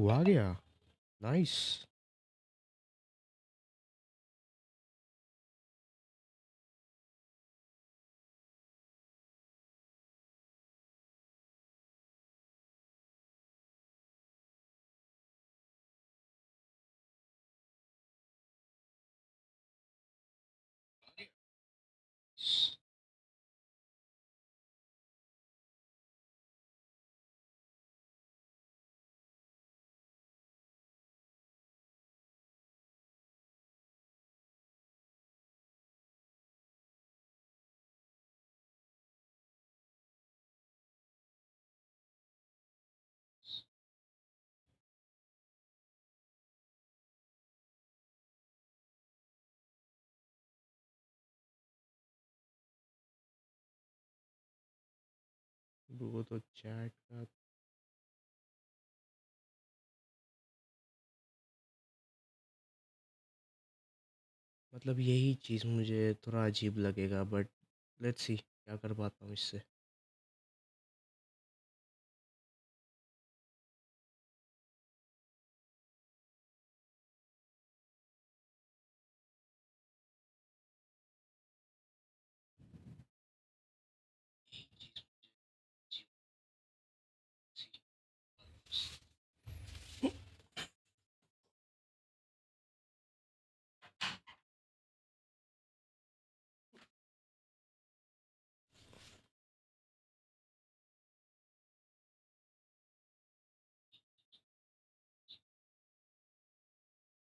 आ गया। नाइस। वो तो चैट का मतलब यही चीज़ मुझे थोड़ा अजीब लगेगा, बट लेट्स सी क्या कर पाता हूँ इससे।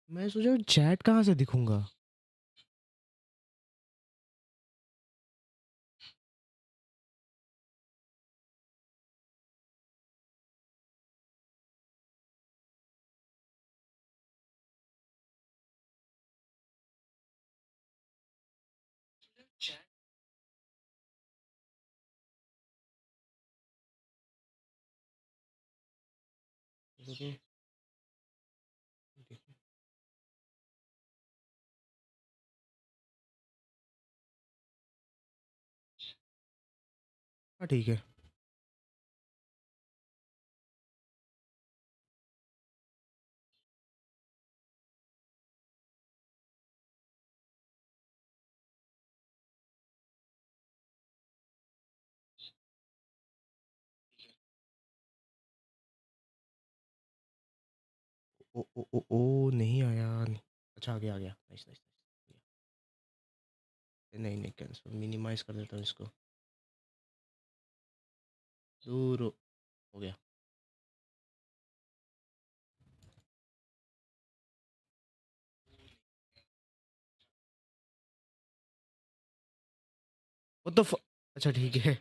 मैं सोचा चैट कहाँ से दिखूंगा। ओके। हाँ ठीक है। ओ नहीं आया नहीं। अच्छा, आ गया आ गया। Nice nice nice. नहीं नहीं, कैंसिल, मिनिमाइज कर देता हूँ इसको। दूर हो गया। वो तो अच्छा ठीक है।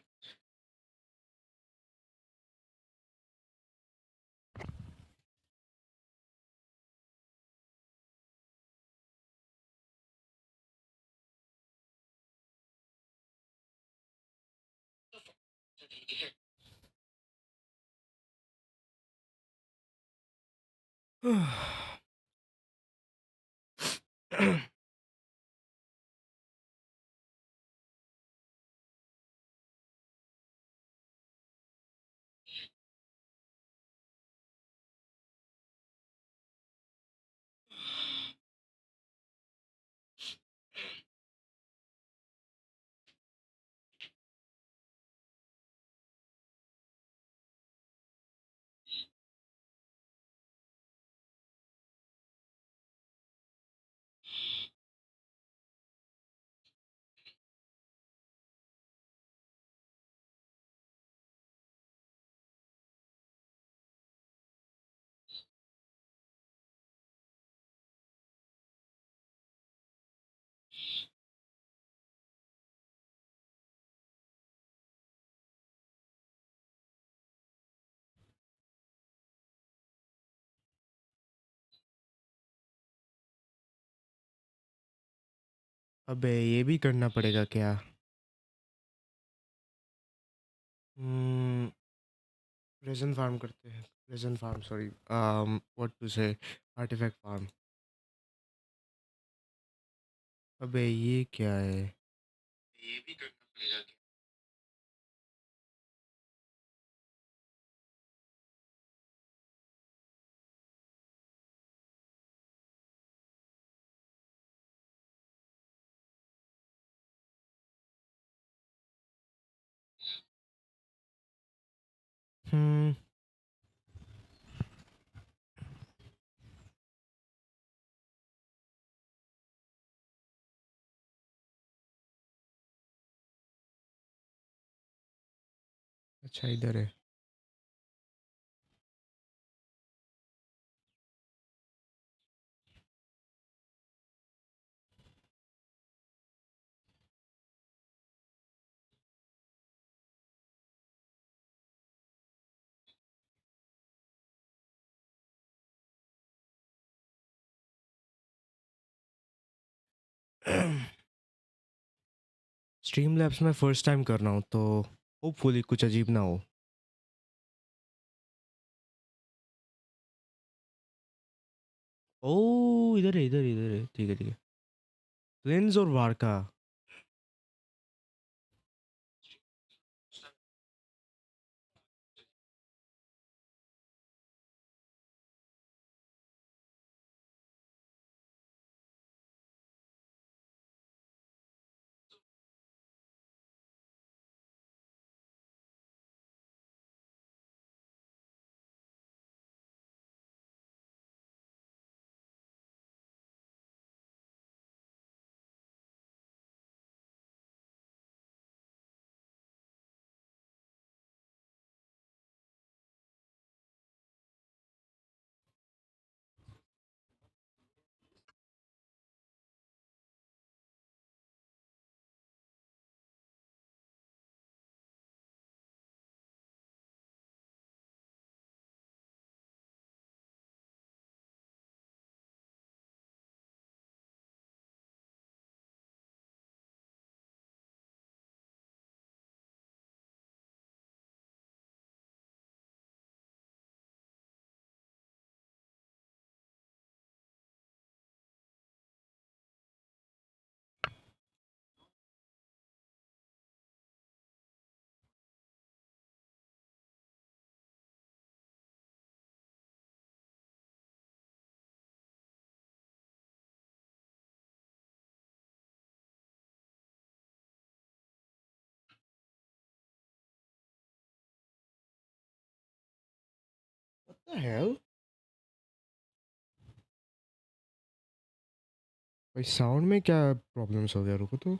अबे ये भी करना पड़ेगा क्या? रेजन फार्म करते हैं। Reason form, sorry, what to say, artifact form. अबे ये क्या है? ये भी करना पड़ेगा क्या? हम्म। अच्छा इधर है। स्ट्रीम लैब्स में फर्स्ट टाइम कर रहा हूँ तो होपफुली कुछ अजीब ना हो। ओ इधर है, इधर इधर है, ठीक है ठीक है। प्लेन्स और वारका। What the hell? भाई साउंड में क्या प्रॉब्लम्स हो गया, रुको तो।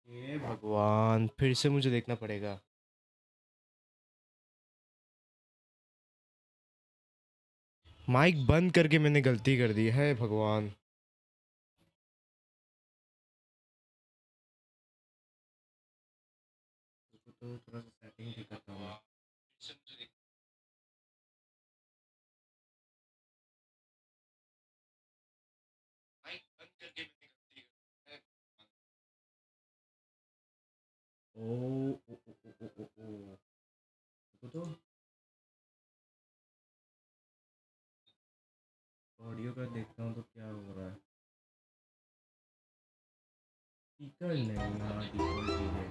हे भगवान, फिर से मुझे देखना पड़ेगा। माइक बंद करके मैंने गलती कर दी है, भगवान। रुको तो थोड़ा सा सेटिंग ठीक करता हूँ। माइक बंद करके मैंने गलती कर दी है। ओ ओ ओ ओ ओ ओ ओ। रुको तो। ऑडियो का देखता हूँ तो क्या हो रहा है। स्पीकर नहीं, हाँ डिफ़ॉल्ट ही है।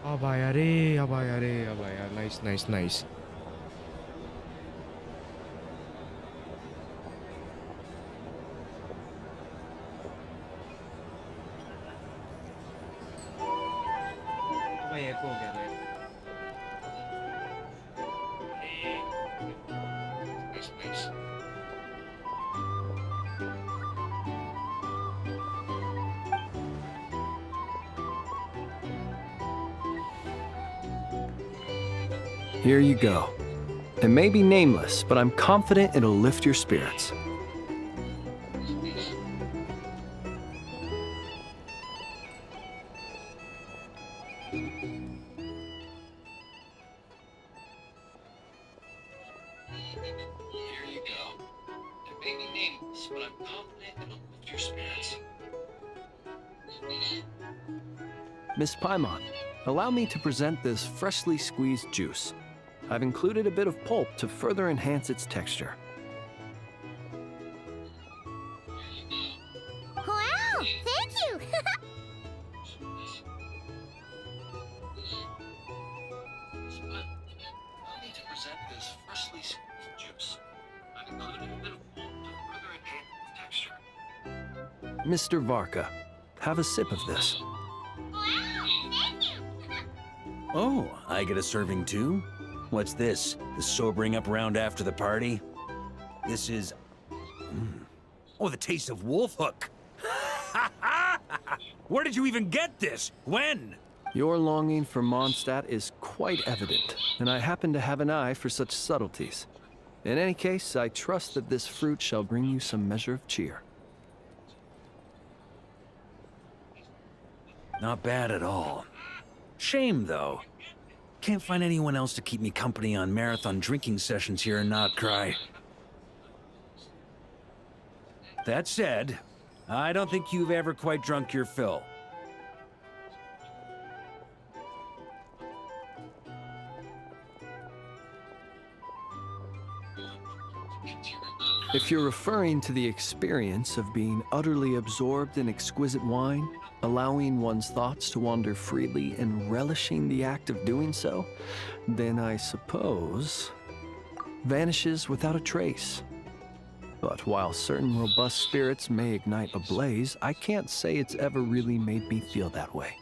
अब आया रे, अब आया रे, अब आया। Nice nice nice. तो भाई एको हो गया ना। Nice nice. Here you go. It may be nameless, but I'm confident it'll lift your spirits. names, but I'm confident it'll lift your spirits. Miss Paimon, allow me to present this freshly squeezed juice. I've included a bit of pulp to further enhance its texture. Wow, thank you! Allow me to present this freshly squeezed juice. I've included a bit of pulp to further enhance its texture. Mr. Varka, have a sip of this. Wow, thank you! Oh, I get a serving too? What's this? The sobering up round after the party? This is... Oh, the taste of wolf hook! Where did you even get this? When? Your longing for Mondstadt is quite evident, and I happen to have an eye for such subtleties. In any case, I trust that this fruit shall bring you some measure of cheer. Not bad at all. Shame, though. Can't find anyone else to keep me company on marathon drinking sessions here in Notcry. That said, I don't think you've ever quite drunk your fill. If you're referring to the experience of being utterly absorbed in exquisite wine, allowing one's thoughts to wander freely and relishing the act of doing so, then I suppose vanishes without a trace. But while certain robust spirits may ignite a blaze, I can't say it's ever really made me feel that way.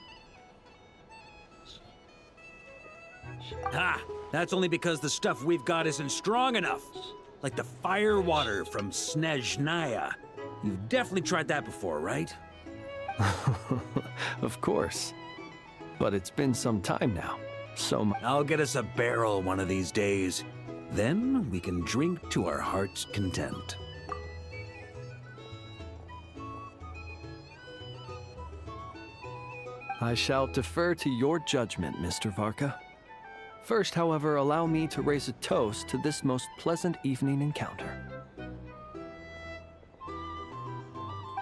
Ha! That's only because the stuff we've got isn't strong enough. Like the fire water from Snezhnaya. You've definitely tried that before, right? Of course. But it's been some time now, so I'll get us a barrel one of these days. Then we can drink to our heart's content. I shall defer to your judgment, Mr. Varka. First, however, allow me to raise a toast to this most pleasant evening encounter.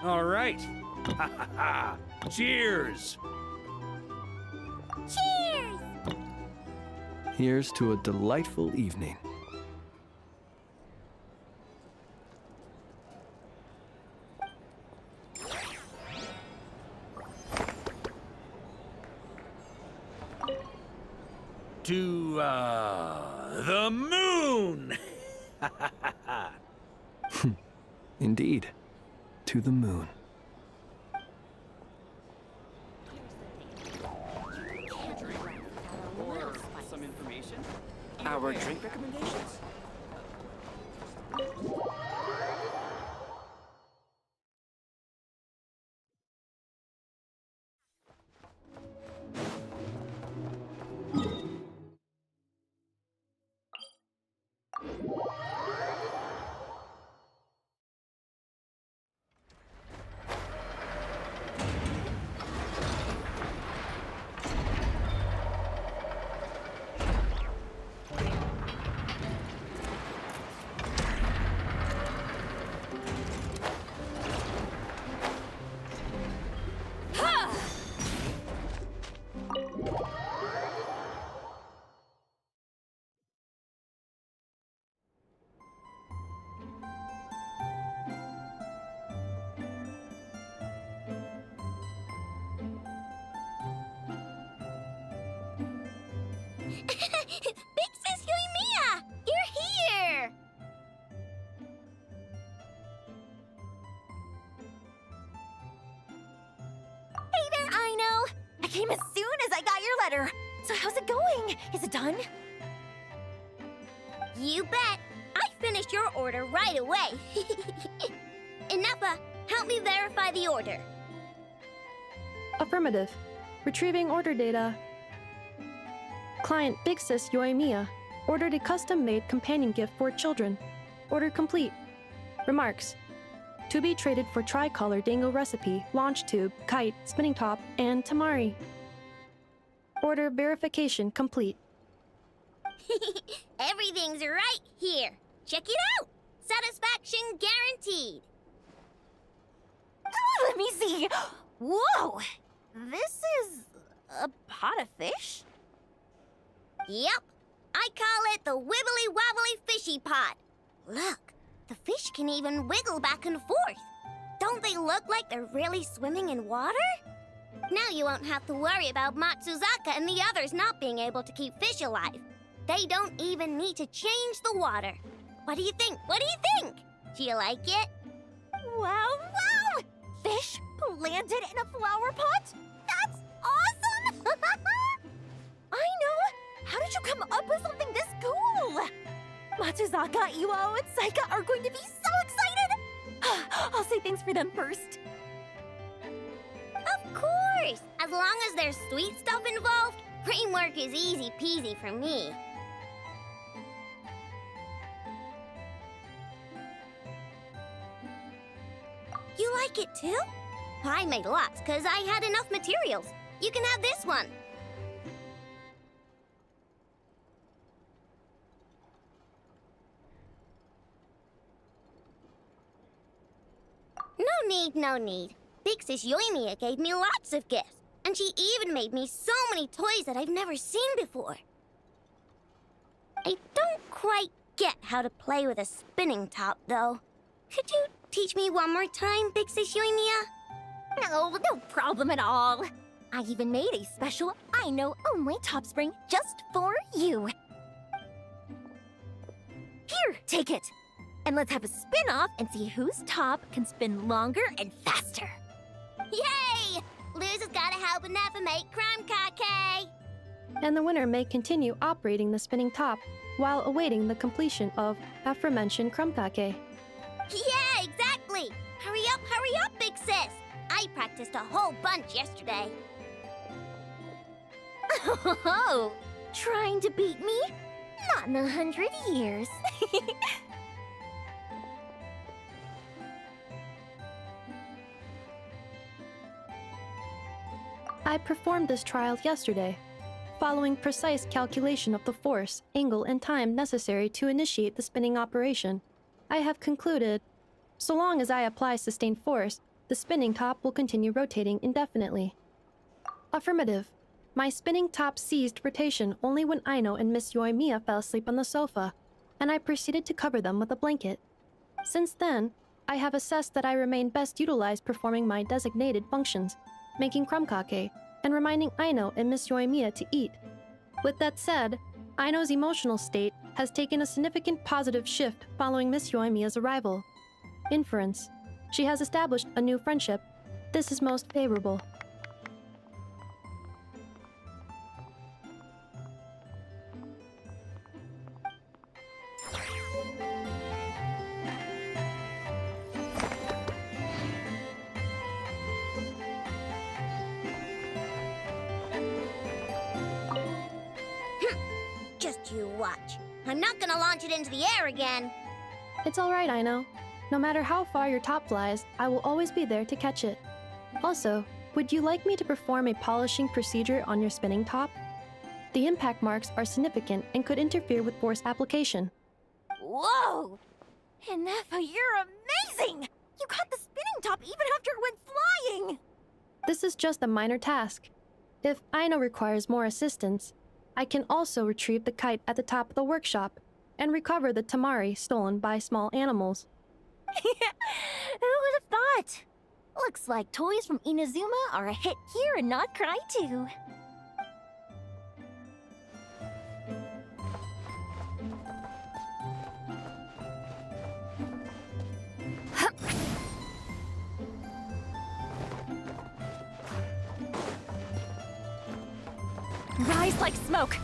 All right. Ha ha ha! Cheers! Cheers! Here's to a delightful evening. To, the moon! Indeed, to the moon. Or some information? Our drink recommendations? Big Sis Yoimiya! You're here! Hey there, Aino! I came as soon as I got your letter. So how's it going? Is it done? You bet! I finished your order right away. Inappa, help me verify the order. Affirmative. Retrieving order data. Client Big Sis Yoimiya ordered a custom-made companion gift for children. Order complete. Remarks. To be traded for tricolor dango recipe, launch tube, kite, spinning top, and tamari. Order verification complete. Everything's right here. Check it out. Satisfaction guaranteed. Whoa! This is a pot of fish? Yep. I call it the wibbly wobbly fishy pot. Look, the fish can even wiggle back and forth. Don't they look like they're really swimming in water? Now you won't have to worry about Matsuzaka and the others not being able to keep fish alive. They don't even need to change the water. What do you think? What do you think? Do you like it? Wow, wow! Fish planted in a flower pot? That's awesome! I know! How did you come up with something this cool? Matsuzaka, Iwao, and Saika are going to be so excited! I'll say thanks for them first. Of course! As long as there's sweet stuff involved, framework is easy peasy for me. You like it too? I made lots because I had enough materials. You can have this one. No need, no need. Big Sis Yoimiya gave me lots of gifts, and she even made me so many toys that I've never seen before. I don't quite get how to play with a spinning top, though. Could you teach me one more time, Big Sis Yoimiya? No problem at all. I even made a special I-know-only top spring just for you. Here, take it. And let's have a spin-off and see whose top can spin longer and faster. Yay! Loser's gotta help Never make crime kake. And the winner may continue operating the spinning top while awaiting the completion of aforementioned crumkake. Yeah, exactly! Hurry up, Big Sis! I practiced a whole bunch yesterday. Oh, trying to beat me? Not in 100 years. I performed this trial yesterday, following precise calculation of the force, angle, and time necessary to initiate the spinning operation. I have concluded, so long as I apply sustained force, the spinning top will continue rotating indefinitely. Affirmative. My spinning top ceased rotation only when Aino and Miss Yoimiya fell asleep on the sofa, and I proceeded to cover them with a blanket. Since then, I have assessed that I remain best utilized performing my designated functions, making crumkake, and reminding Aino and Miss Yoimiya to eat. With that said, Aino's emotional state has taken a significant positive shift following Miss Yoimiya's arrival. Inference. She has established a new friendship. This is most favorable. Just you watch. I'm not gonna launch it into the air again. It's alright, Aino. No matter how far your top flies, I will always be there to catch it. Also, would you like me to perform a polishing procedure on your spinning top? The impact marks are significant and could interfere with force application. Whoa! Inefa, you're amazing! You caught the spinning top even after it went flying! This is just a minor task. If Aino requires more assistance, I can also retrieve the kite at the top of the workshop and recover the tamari stolen by small animals. Who would have thought? Looks like toys from Inazuma are a hit here and not cry too. Rise like smoke!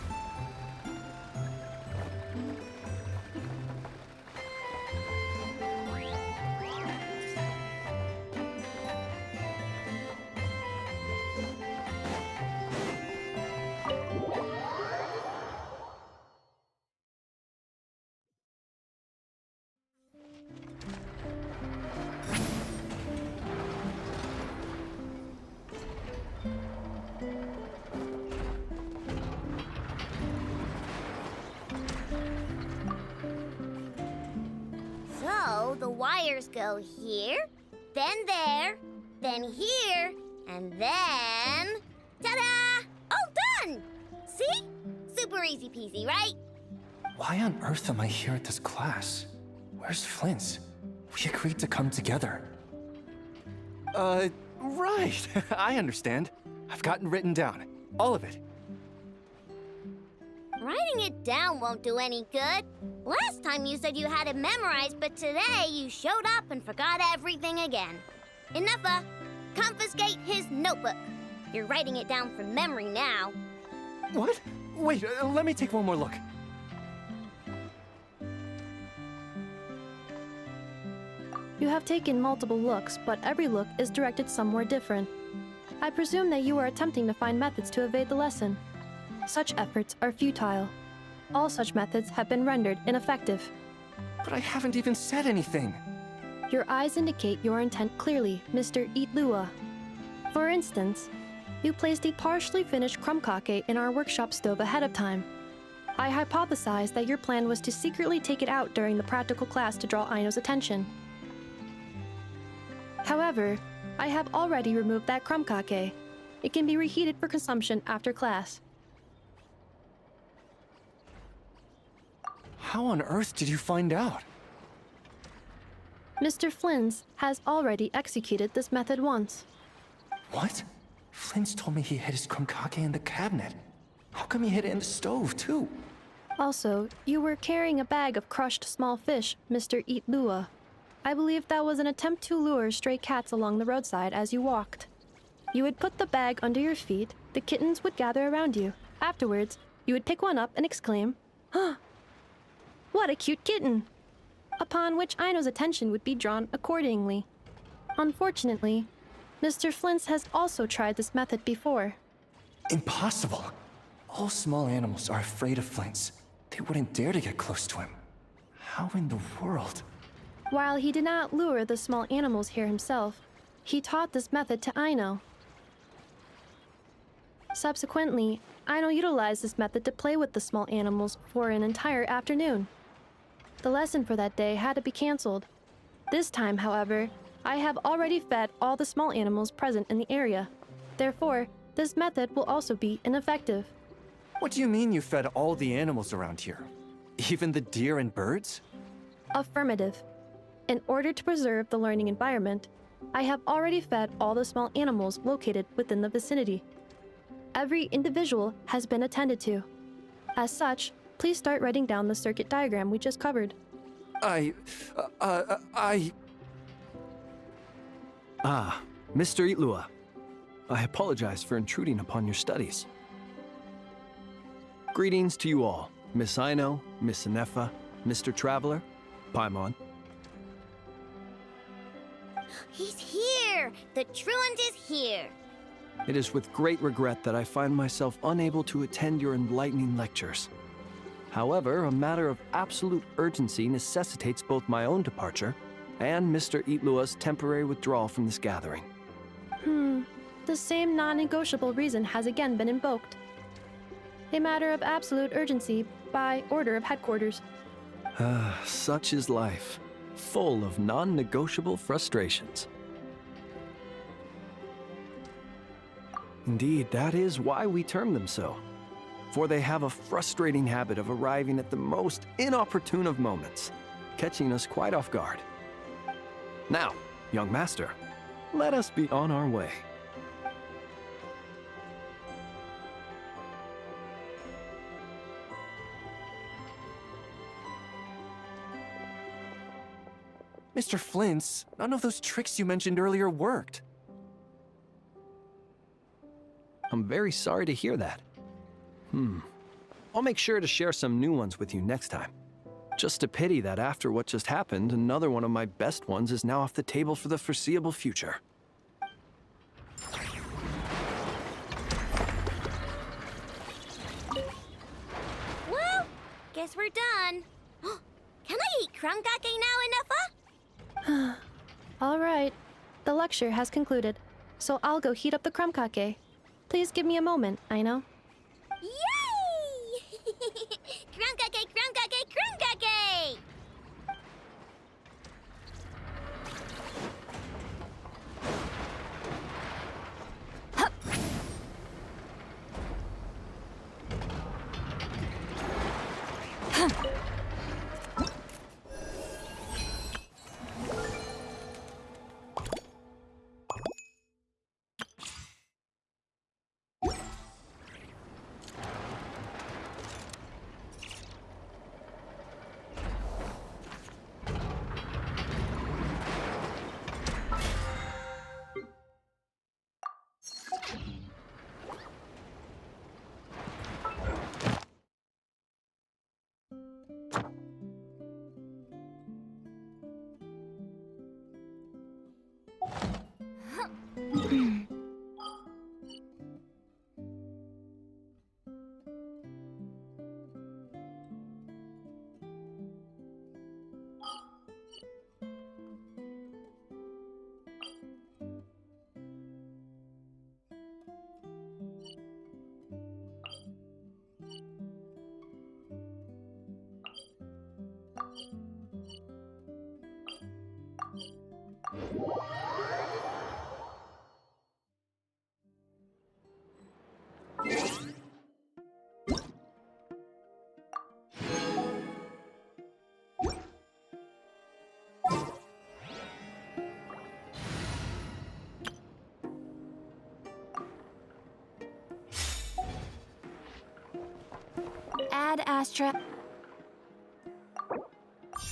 So, the wires go here, then there, then here, And then... ta-da! All done! See? Super easy peasy, right? Why on earth am I here at this class? Where's Flint's? We agreed to come together. Right. I understand. I've gotten written down. All of it. Writing it down won't do any good. Last time you said you had it memorized, but today you showed up and forgot everything again. Enough. Confiscate his notebook. You're writing it down from memory now. What? Wait, let me take one more look. You have taken multiple looks, but every look is directed somewhere different. I presume that you are attempting to find methods to evade the lesson. Such efforts are futile. All such methods have been rendered ineffective. But I haven't even said anything. Your eyes indicate your intent clearly, Mr. Itlua. For instance, you placed a partially finished crumb-cake in our workshop stove ahead of time. I hypothesized that your plan was to secretly take it out during the practical class to draw Aino's attention. However, I have already removed that crumb-cake. It can be reheated for consumption after class. How on earth did you find out? Mr. Flynn's has already executed this method once. What? Flint's told me he hid his crumb-cake in the cabinet. How come he hid it in the stove, too? Also, you were carrying a bag of crushed small fish, Mr. Itlua. I believe that was an attempt to lure stray cats along the roadside as you walked. You would put the bag under your feet, the kittens would gather around you. Afterwards, you would pick one up and exclaim, "Huh! What a cute kitten!" Upon which Aino's attention would be drawn accordingly. Unfortunately, Mr. Flint's has also tried this method before. Impossible. All small animals are afraid of Flint's. They wouldn't dare to get close to him. How in the world? While he did not lure the small animals here himself, he taught this method to Aino. Subsequently, Aino utilized this method to play with the small animals for an entire afternoon. The lesson for that day had to be canceled. This time, however, I have already fed all the small animals present in the area. Therefore, this method will also be ineffective. What do you mean you fed all the animals around here? Even the deer and birds? Affirmative. In order to preserve the learning environment, I have already fed all the small animals located within the vicinity. Every individual has been attended to. As such, please start writing down the circuit diagram we just covered. Mr. Itlua. I apologize for intruding upon your studies. Greetings to you all, Miss Aino, Miss Inefa, Mr. Traveler, Paimon. He's here! The truant is here! It is with great regret that I find myself unable to attend your enlightening lectures. However, a matter of absolute urgency necessitates both my own departure and Mr. Itlua's temporary withdrawal from this gathering. The same non-negotiable reason has again been invoked. A matter of absolute urgency by order of headquarters. Such is life, full of non-negotiable frustrations. Indeed, that is why we term them so. For they have a frustrating habit of arriving at the most inopportune of moments, catching us quite off guard. Now, young master, let us be on our way. Mr. Flint's, none of those tricks you mentioned earlier worked. I'm very sorry to hear that. I'll make sure to share some new ones with you next time. Just a pity that after what just happened, another one of my best ones is now off the table for the foreseeable future. Well, guess we're done. Can I eat crumb-cake now, Inefa? All right, the lecture has concluded, so I'll go heat up the crumb-cake. Please give me a moment, Aino. Yay! Crumb-cake, crumb-cake, crumb-cake! Ad Astra.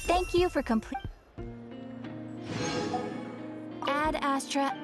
Thank you for complete. Ad Astra.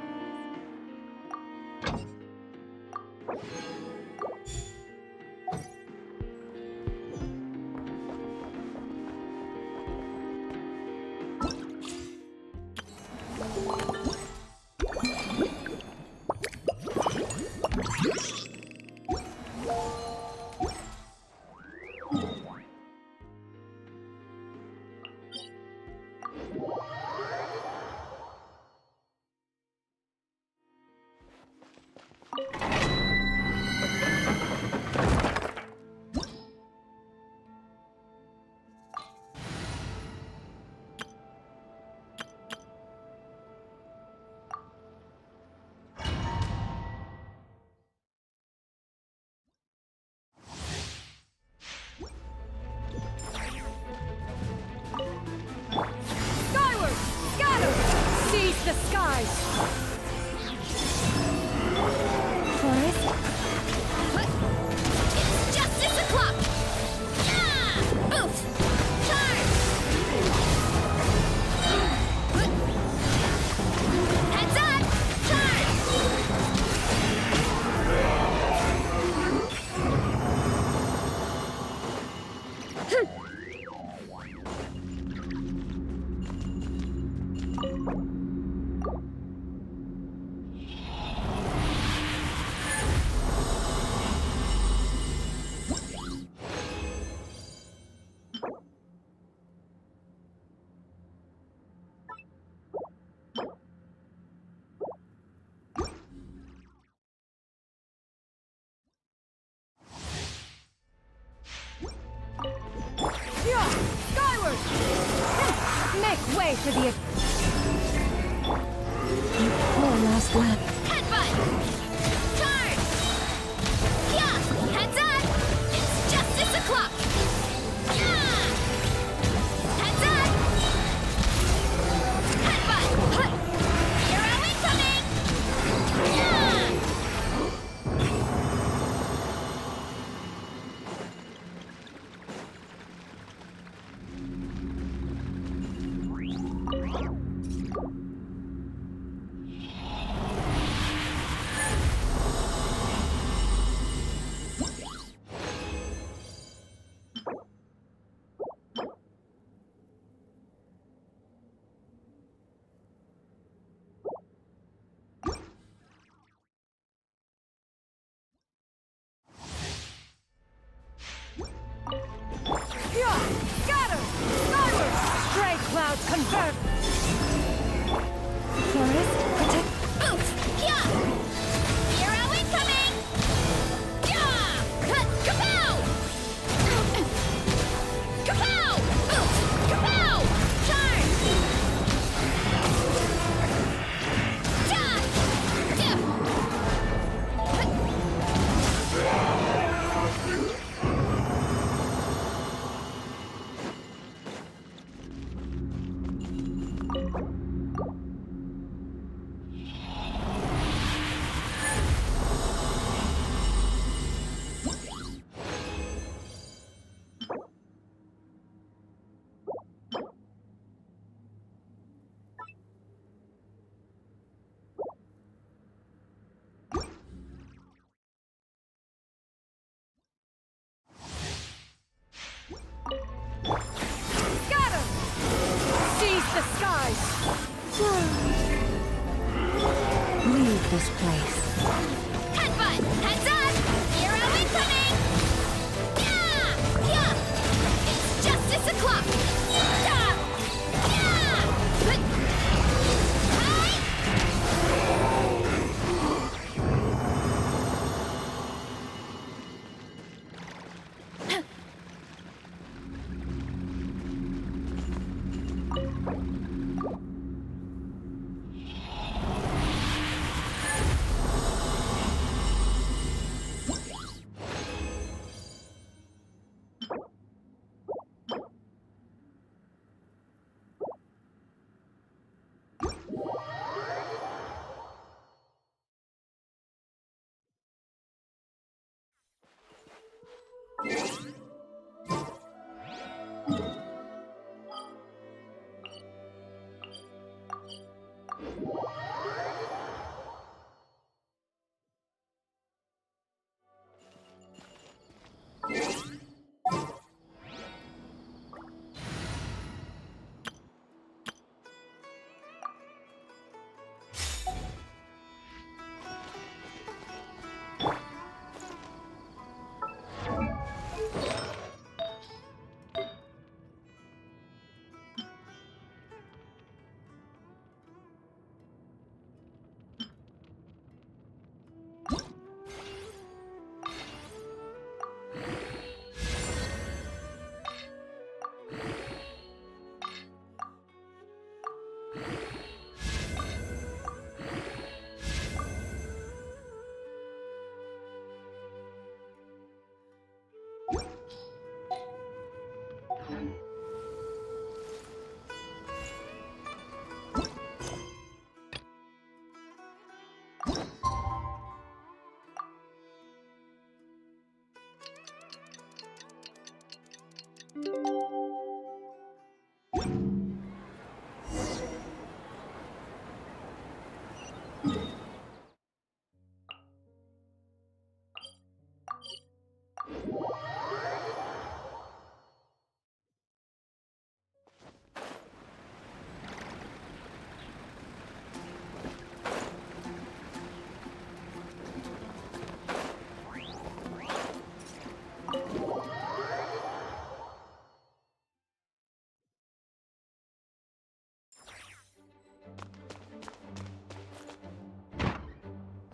Skyward! Scatter! Seize the skies! Forest. It's justice o'clock! Yeah! Boof! Charge! Heads up! Charge! Yeah! Skyward! Make way for the... You poor lost lamb. Headbutt! Charge! Yeah! Heads up! It's justice o'clock! Yeah! Heads up! Headbutt! Hut! Hero incoming! Yeah! Yeah! Scatter! Skyward! Stray clouds convert! Forest, protect. Boof! Yeah! Hero incoming! Yeah! Cut! Kapow! Kapow! Boof! Kapow! Charge! Dodge! Dip! Scatter! Seize the skies! Leave this place. Headbutt! Heads up! Hero incoming! Yeah! Yeah! It's justice o'clock! Yeah! Yeah! Hi!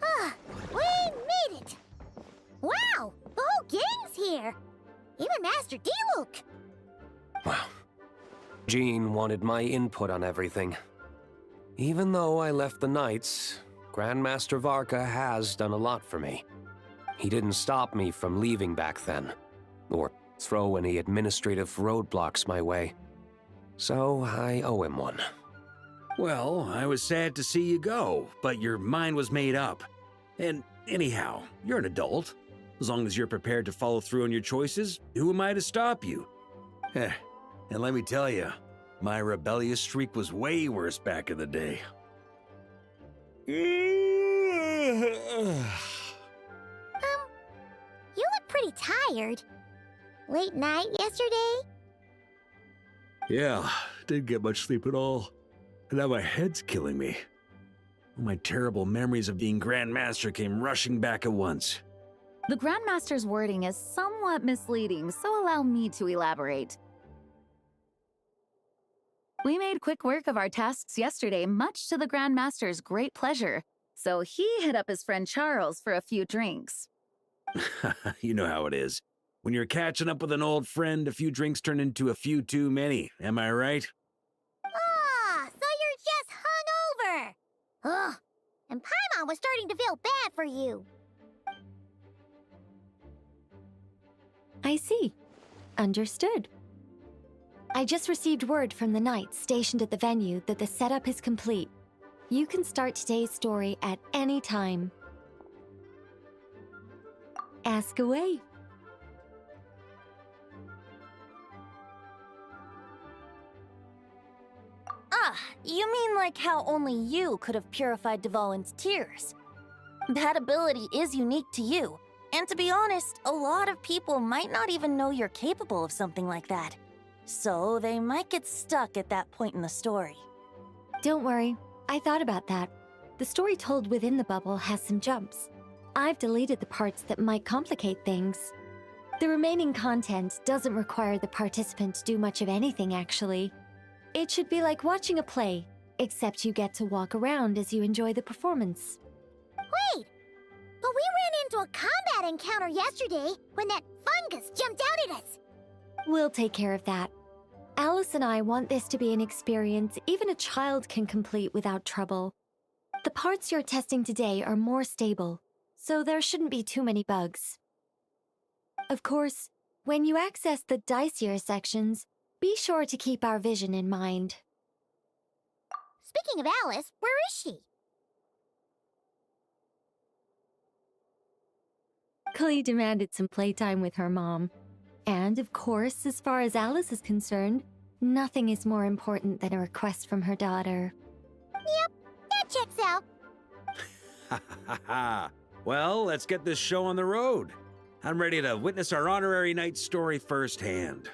Ah, we made it! Wow, the whole gang's here! Even Master D-Luke! Wow. Jean wanted my input on everything. Even though I left the Knights, Grandmaster Varka has done a lot for me. He didn't stop me from leaving back then, or throw any administrative roadblocks my way. So I owe him one. Well, I was sad to see you go, but your mind was made up. And anyhow, you're an adult. As long as you're prepared to follow through on your choices, who am I to stop you? Heh, and let me tell you, my rebellious streak was way worse back in the day. You look pretty tired. Late night yesterday? Yeah, didn't get much sleep at all. And now my head's killing me. All my terrible memories of being Grandmaster came rushing back at once. The Grandmaster's wording is somewhat misleading, so allow me to elaborate. We made quick work of our tasks yesterday, much to the Grandmaster's great pleasure, so he hit up his friend Charles for a few drinks. You know how it is. When you're catching up with an old friend, a few drinks turn into a few too many, am I right? Ah, so you're just hungover! Ugh, and Paimon was starting to feel bad for you. I see. Understood. I just received word from the Knights stationed at the venue that the setup is complete. You can start today's story at any time. Ask away. Ah, you mean like how only you could have purified Dvalin's tears? That ability is unique to you, and to be honest, a lot of people might not even know you're capable of something like that. So they might get stuck at that point in the story. Don't worry, I thought about that. The story told within the bubble has some jumps. I've deleted the parts that might complicate things. The remaining content doesn't require the participant to do much of anything, actually. It should be like watching a play, except you get to walk around as you enjoy the performance. Wait! But we ran into a combat encounter yesterday when that fungus jumped out at us! We'll take care of that. Alice and I want this to be an experience even a child can complete without trouble. The parts you're testing today are more stable, so there shouldn't be too many bugs. Of course, when you access the dicier sections, be sure to keep our vision in mind. Speaking of Alice, where is she? Klee demanded some playtime with her mom. And of course, as far as Alice is concerned, nothing is more important than a request from her daughter. Yep, That checks out. Ha ha ha. Well, let's get this show on the road. I'm ready to witness our honorary knight's story firsthand.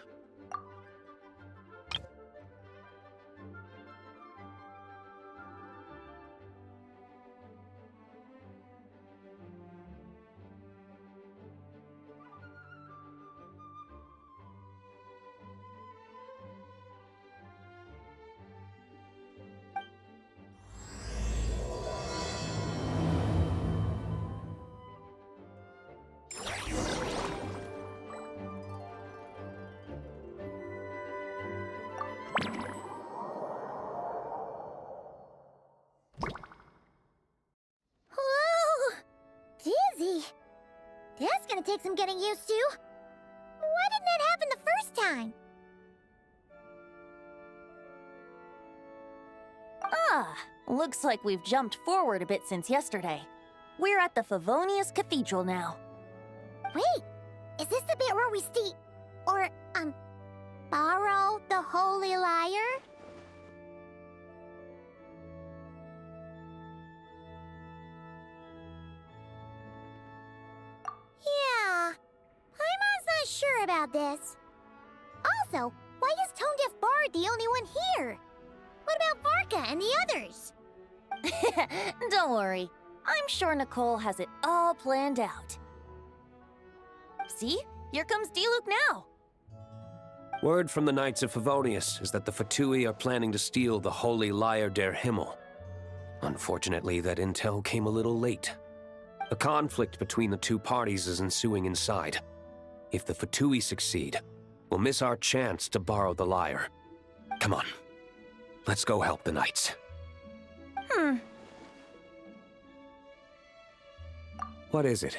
Whoa! Dizzy. That's gonna take some getting used to. Why didn't that happen the first time? Ah, looks like we've jumped forward a bit since yesterday. We're at the Favonius Cathedral now. Wait, is this the bit where we steal... or, borrow the Holy Lyre? Yeah, I'm not sure about this. Also, why is Tone Deaf Bard the only one here? What about Varka and the others? Don't worry. I'm sure Nicole has it all planned out. See? Here comes Diluc now. Word from the Knights of Favonius is that the Fatui are planning to steal the Holy Lyre der Himmel. Unfortunately, that intel came a little late. A conflict between the two parties is ensuing inside. If the Fatui succeed, we'll miss our chance to borrow the lyre. Come on. Let's go help the Knights. What is it?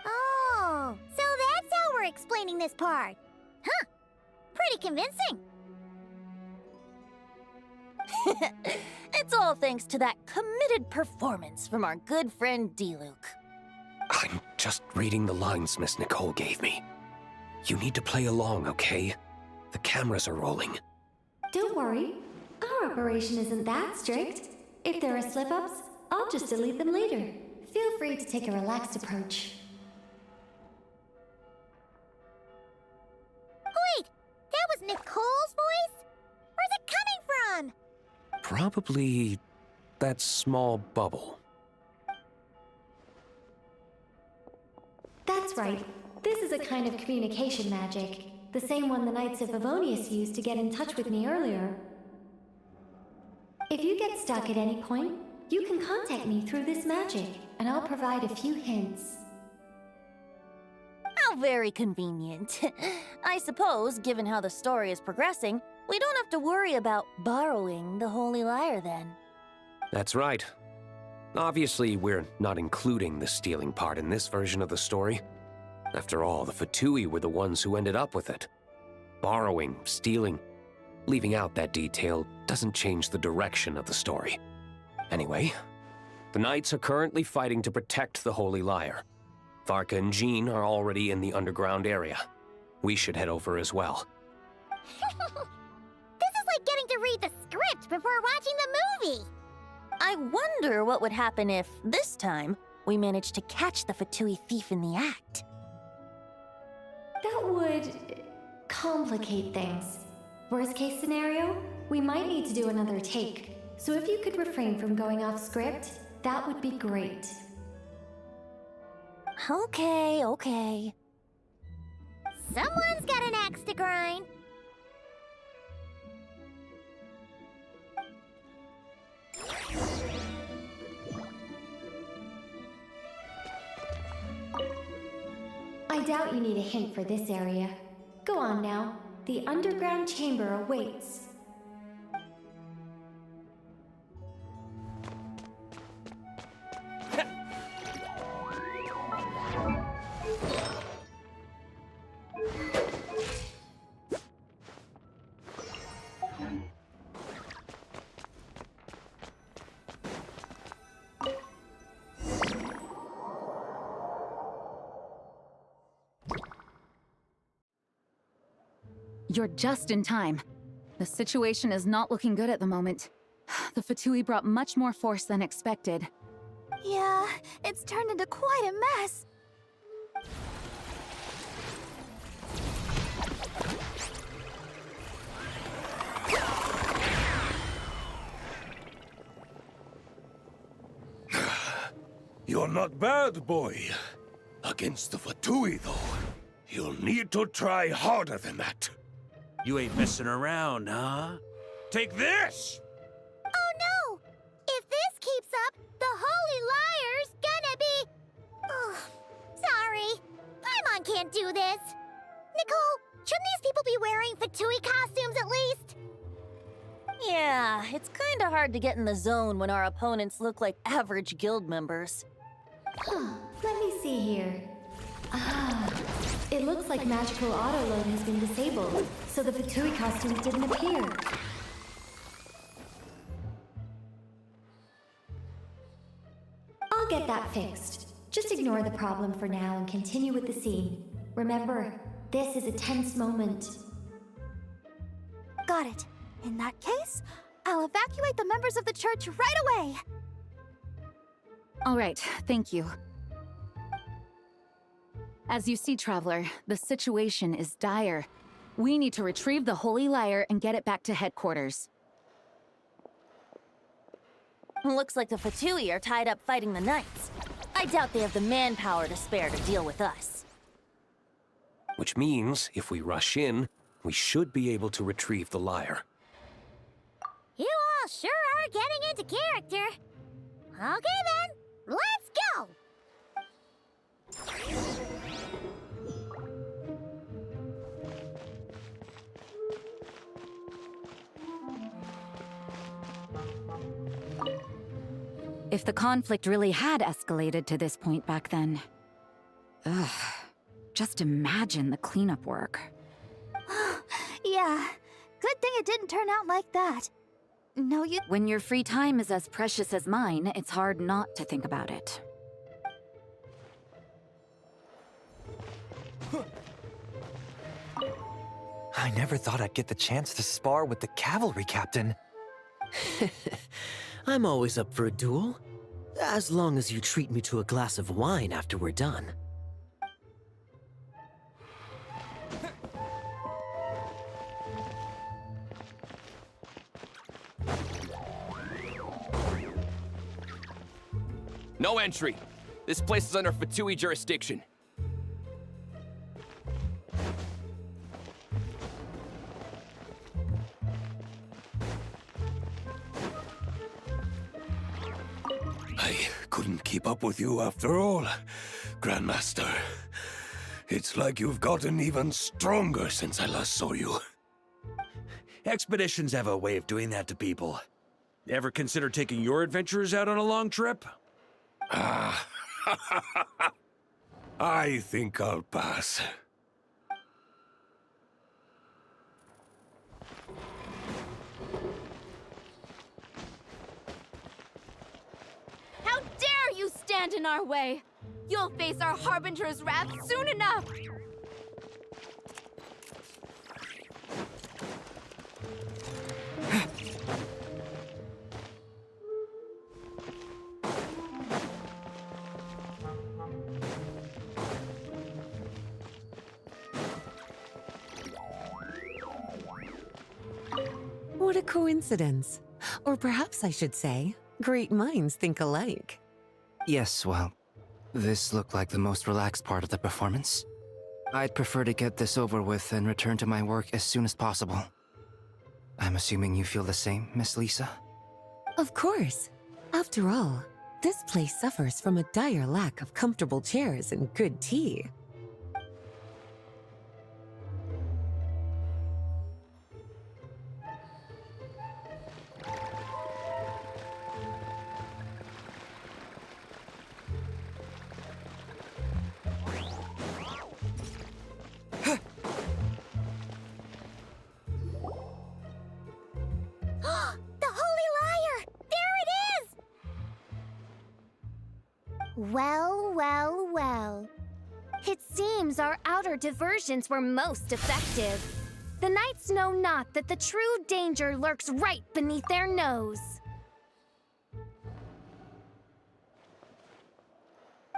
Oh, so that's how we're explaining this part. Huh. Pretty convincing. It's all thanks to that committed performance from our good friend Diluc. I'm just reading the lines Miss Nicole gave me. You need to play along, okay? The cameras are rolling. Don't worry. Our operation isn't that strict. If there are slip-ups, I'll just delete them later. Feel free to take a relaxed approach. Wait, that was Nicole's voice? Where's it coming from? Probably that small bubble. That's right. This is a kind of communication magic. The same one the Knights of Favonius used to get in touch with me earlier. If you get stuck at any point, you can contact me through this magic, and I'll provide a few hints. How very convenient. I suppose, given how the story is progressing, we don't have to worry about borrowing the Holy Lyre then. That's right. Obviously, we're not including the stealing part in this version of the story. After all, the Fatui were the ones who ended up with it. Borrowing, stealing, leaving out that detail doesn't change the direction of the story. Anyway, the Knights are currently fighting to protect the Holy Lyre. Varka and Jean are already in the underground area. We should head over as well. This is like getting to read the script before watching the movie. I wonder what would happen if, this time, we managed to catch the Fatui thief in the act. That would complicate things. Worst case scenario, we might need to do another take. So if you could refrain from going off script, that would be great. Okay. Someone's got an axe to grind. I doubt you need a hint for this area. Go on now. The underground chamber awaits. You're just in time. The situation is not looking good at the moment. The Fatui brought much more force than expected. Yeah, it's turned into quite a mess. You're not bad, boy. Against the Fatui, though, you'll need to try harder than that. You ain't messing around, huh? Take this! Oh no! If this keeps up, the Holy Liar's gonna be... Ugh, sorry. Paimon can't do this. Nicole, shouldn't these people be wearing Fatui costumes at least? Yeah, it's kinda hard to get in the zone when our opponents look like average guild members. Let me see here. Ah, it looks like magical autoload has been disabled, so the Fatui costumes didn't appear. I'll get that fixed. Just ignore the problem for now and continue with the scene. Remember, this is a tense moment. Got it. In that case, I'll evacuate the members of the church right away. All right, thank you. As you see, Traveler, the situation is dire. We need to retrieve the Holy Lyre and get it back to headquarters. Looks like the Fatui are tied up fighting the Knights. I doubt they have the manpower to spare to deal with us. Which means, if we rush in, we should be able to retrieve the lyre. You all sure are getting into character. Okay then, let's go! If the conflict really had escalated to this point back then... Ugh. Just imagine the cleanup work. Yeah, good thing it didn't turn out like that. No, you... When your free time is as precious as mine, it's hard not to think about it. I never thought I'd get the chance to spar with the cavalry captain. I'm always up for a duel. As long as you treat me to a glass of wine after we're done. No entry. This place is under Fatui jurisdiction. I couldn't keep up with you after all, Grandmaster. It's like you've gotten even stronger since I last saw you. Expeditions have a way of doing that to people. Ever consider taking your adventurers out on a long trip? Ah, I think I'll pass. How dare you stand in our way! You'll face our Harbinger's wrath soon enough! What a coincidence. Or perhaps I should say, great minds think alike. Yes, well, this looked like the most relaxed part of the performance. I'd prefer to get this over with and return to my work as soon as possible. I'm assuming you feel the same, Miss Lisa? Of course. After all, this place suffers from a dire lack of comfortable chairs and good tea. The Holy Lyre! There it is! Well, well, well. It seems our outer diversions were most effective. The knights know not that the true danger lurks right beneath their nose.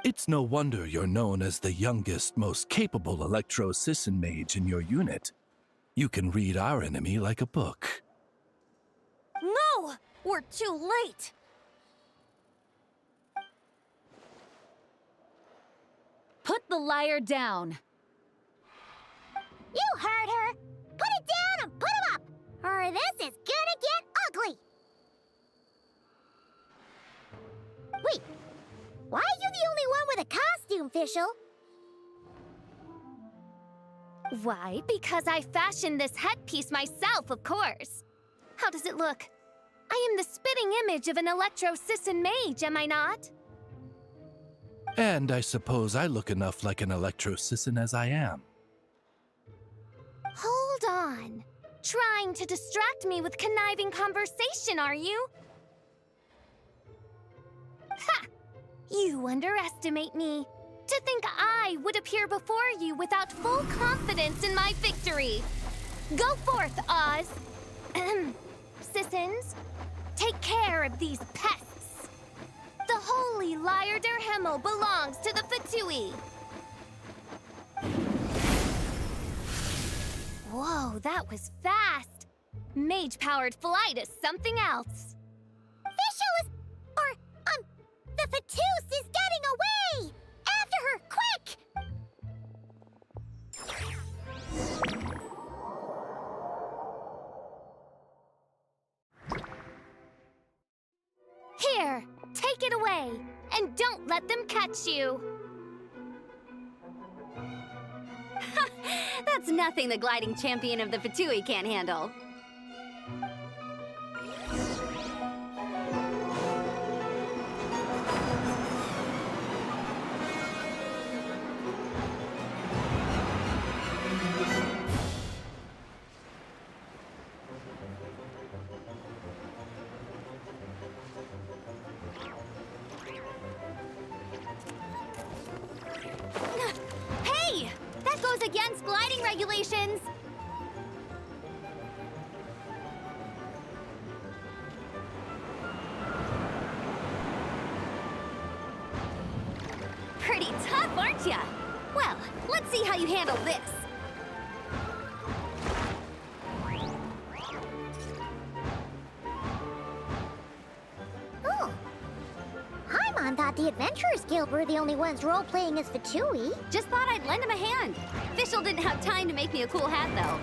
It's no wonder you're known as the youngest, most capable electro-Sisson mage in your unit. You can read our enemy like a book. No! We're too late! Put the liar down. You heard her! Put it down and put him up! Or this is gonna get ugly! Wait, why are you the only one with a costume, Fischl? Why? Because I fashioned this headpiece myself, of course. How does it look? I am the spitting image of an electro-Sisson mage, am I not? And I suppose I look enough like an electro-Sisson as I am. Hold on. Trying to distract me with conniving conversation, are you? Ha! You underestimate me. To think I would appear before you without full confidence in my victory. Go forth, Oz. Sissons, take care of these pests. The holy Liar der Himmel belongs to the Fatui. Whoa, that was fast. Mage-powered flight is something else. Fischl is... the Fatus is getting away! After her, quick! Here, take it away, and don't let them catch you. That's nothing the gliding champion of the Fatui can't handle. Hey! That goes against gliding regulations! Pretty tough, aren't ya? Well, let's see how you handle this. Oh. Paimon thought the Adventurers Guild were the only ones role-playing as Fatui. Just thought I'd lend him a hand. Fischl didn't have time to make me a cool hat, though.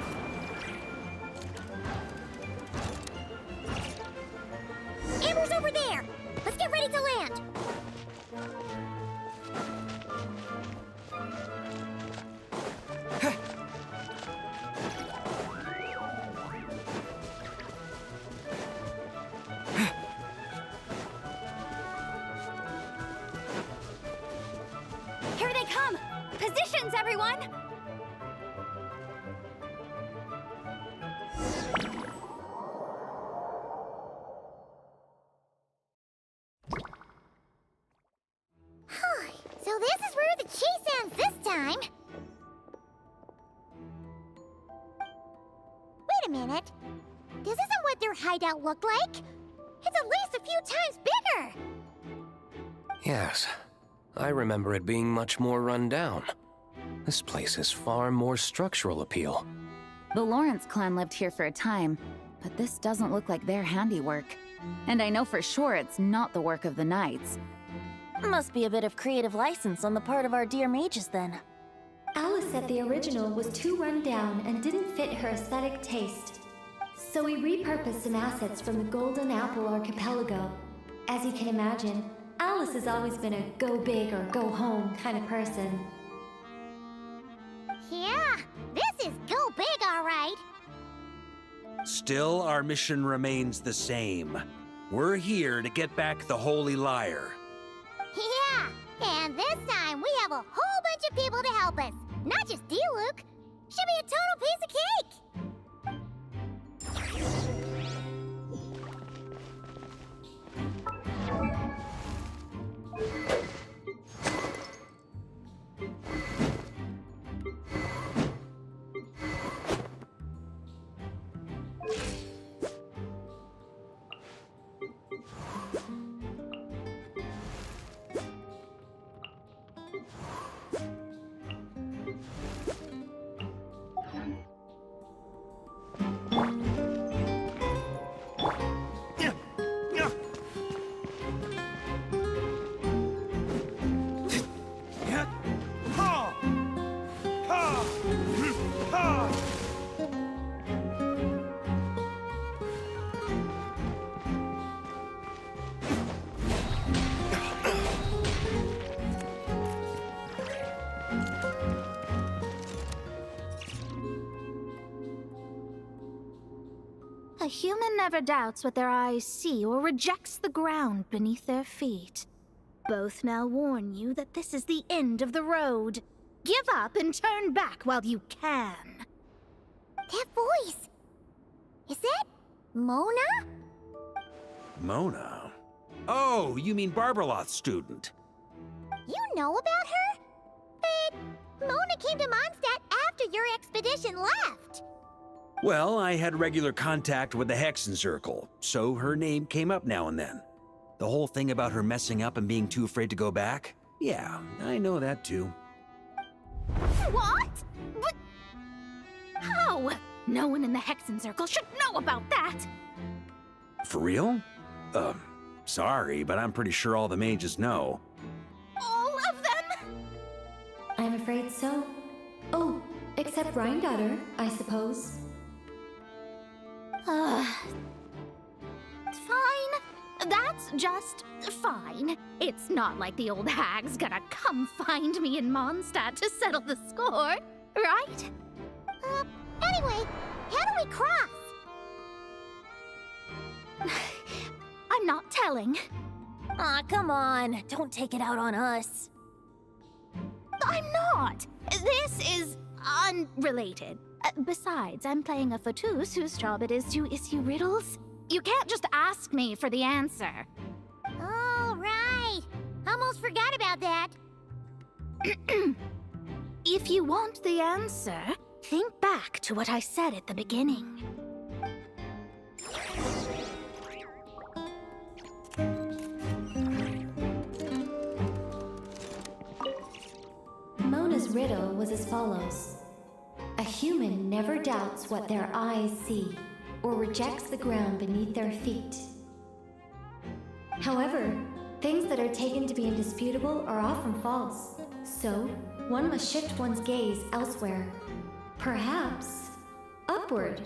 Amber's over there! Let's get ready to land! Here they come! Positions, everyone! So this is where the chase ends this time. Wait a minute. This isn't what their hideout looked like. It's at least a few times bigger. Yes, I remember it being much more run down. This place has far more structural appeal. The Lawrence clan lived here for a time, but this doesn't look like their handiwork. And I know for sure it's not the work of the Knights. Must be a bit of creative license on the part of our dear mages, then. Alice said the original was too run down and didn't fit her aesthetic taste. So we repurposed some assets from the Golden Apple Archipelago. As you can imagine, Alice has always been a go big or go home kind of person. Yeah, this is go big, all right. Still, our mission remains the same. We're here to get back the Holy Liar. Yeah, and this time we have a whole bunch of people to help us. Not just Diluc. Should be a total piece of cake. human never doubts what their eyes see or rejects the ground beneath their feet. Both now warn you that this is the end of the road. Give up and turn back while you can. That voice! Is that Mona? Mona? Oh, you mean Barbarloth's student. You know about her? But Mona came to Mondstadt after your expedition left. Well, I had regular contact with the Hexen Circle, so her name came up now and then. The whole thing about her messing up and being too afraid to go back? Yeah, I know that too. What? But how? No one in the Hexen Circle should know about that! For real? Sorry, but I'm pretty sure all the mages know. All of them? I'm afraid so. Oh, except Rheindatter, I suppose. Fine. That's just fine. It's not like the old hag's gonna come find me in Mondstadt to settle the score, right? Anyway, how do we cross? I'm not telling. Aw, come on. Don't take it out on us. I'm not. This is unrelated. Besides, I'm playing a fatus whose job it is to issue riddles. You can't just ask me for the answer. Oh, right. Almost forgot about that. If you want the answer, think back to what I said at the beginning. Mona's riddle was as follows. A human never doubts what their eyes see, or rejects the ground beneath their feet. However, things that are taken to be indisputable are often false, so one must shift one's gaze elsewhere. Perhaps upward.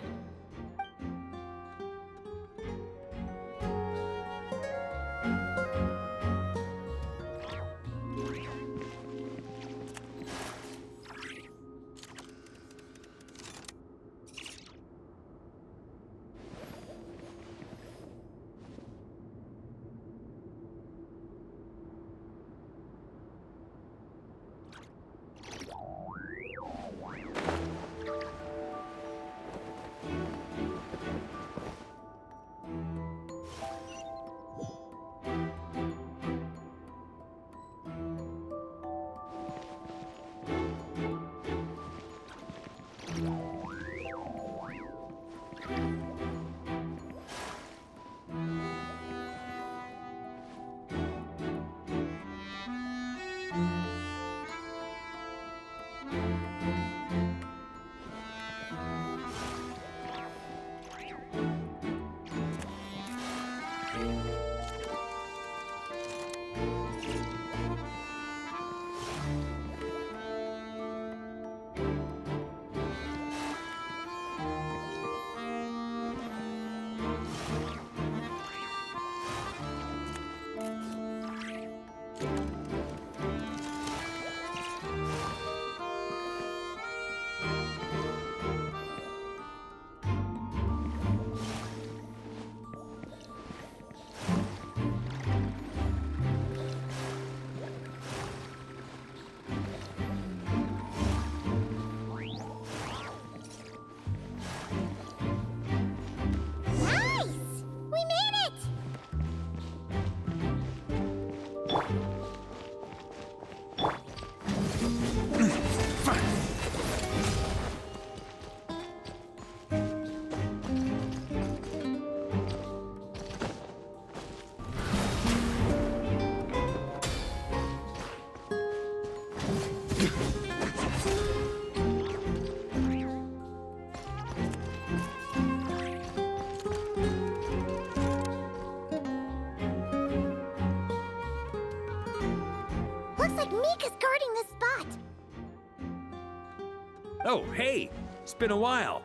Oh, hey! It's been a while.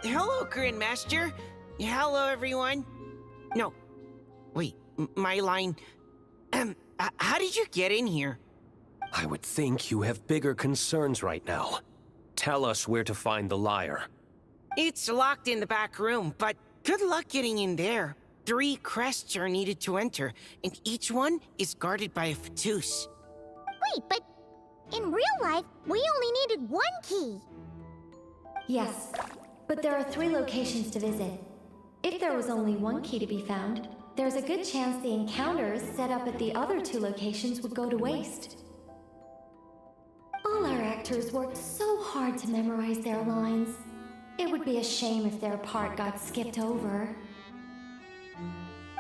Hello, Grandmaster. Hello, everyone. No. Wait, my line. How did you get in here? I would think you have bigger concerns right now. Tell us where to find the lyre. It's locked in the back room, but Good luck getting in there. 3 crests are needed to enter, and each one is guarded by a Fatus. Wait, but in real life, we only needed 1 key. Yes, but there are 3 locations to visit. If there was only 1 key to be found, there's a good chance the encounters set up at the other 2 locations would go to waste. All our actors worked so hard to memorize their lines. It would be a shame if their part got skipped over.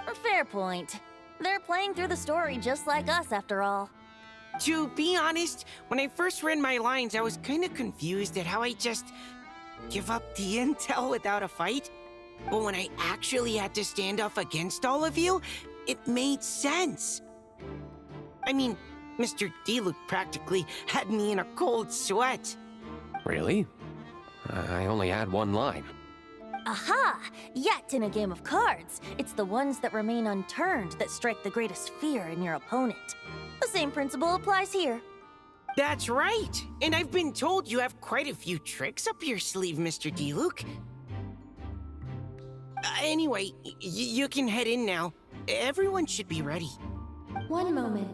A fair point. They're playing through the story just like us, after all. To be honest, when I first read my lines, I was kind of confused at how I just give up the intel without a fight. But when I actually had to stand up against all of you, it made sense. I mean, Mr. Diluc practically had me in a cold sweat. Really? I only had 1 line. Aha! Yet in a game of cards, it's the ones that remain unturned that strike the greatest fear in your opponent. The same principle applies here. That's right! And I've been told you have quite a few tricks up your sleeve, Mr. Diluc. Anyway, you can head in now. Everyone should be ready. One moment.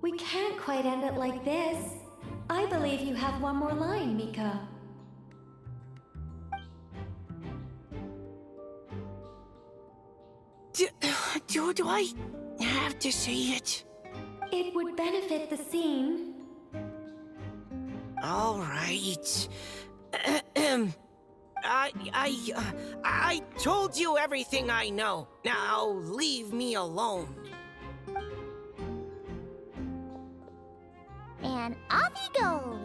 We can't quite end it like this. I believe you have 1 more line, Mika. Do I have to say it? It would benefit the scene. All right. I told you everything I know. Now leave me alone. And off he goes.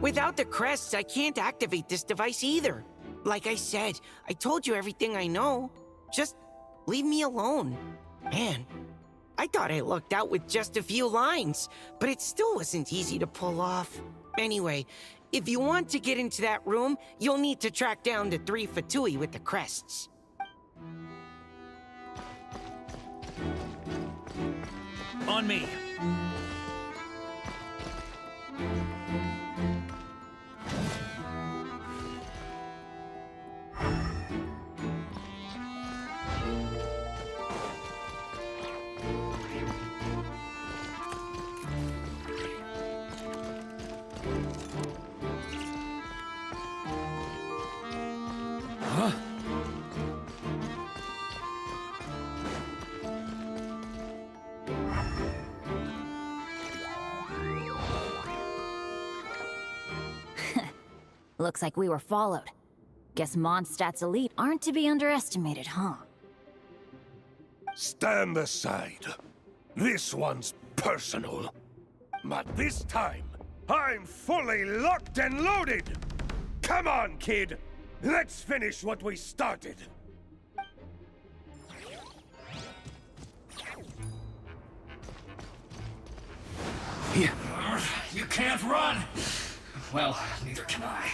Without the crests, I can't activate this device either. Like I said, I told you everything I know. Just leave me alone. Man, I thought I lucked out with just a few lines, but it still wasn't easy to pull off. Anyway, if you want to get into that room, you'll need to track down the 3 Fatui with the crests. On me. Huh? Looks like we were followed. Guess Mondstadt's elite aren't to be underestimated, huh? Stand aside. This one's personal. But this time, I'm fully locked and loaded! Come on, kid! Let's finish what we started! You can't run! Well, neither can I.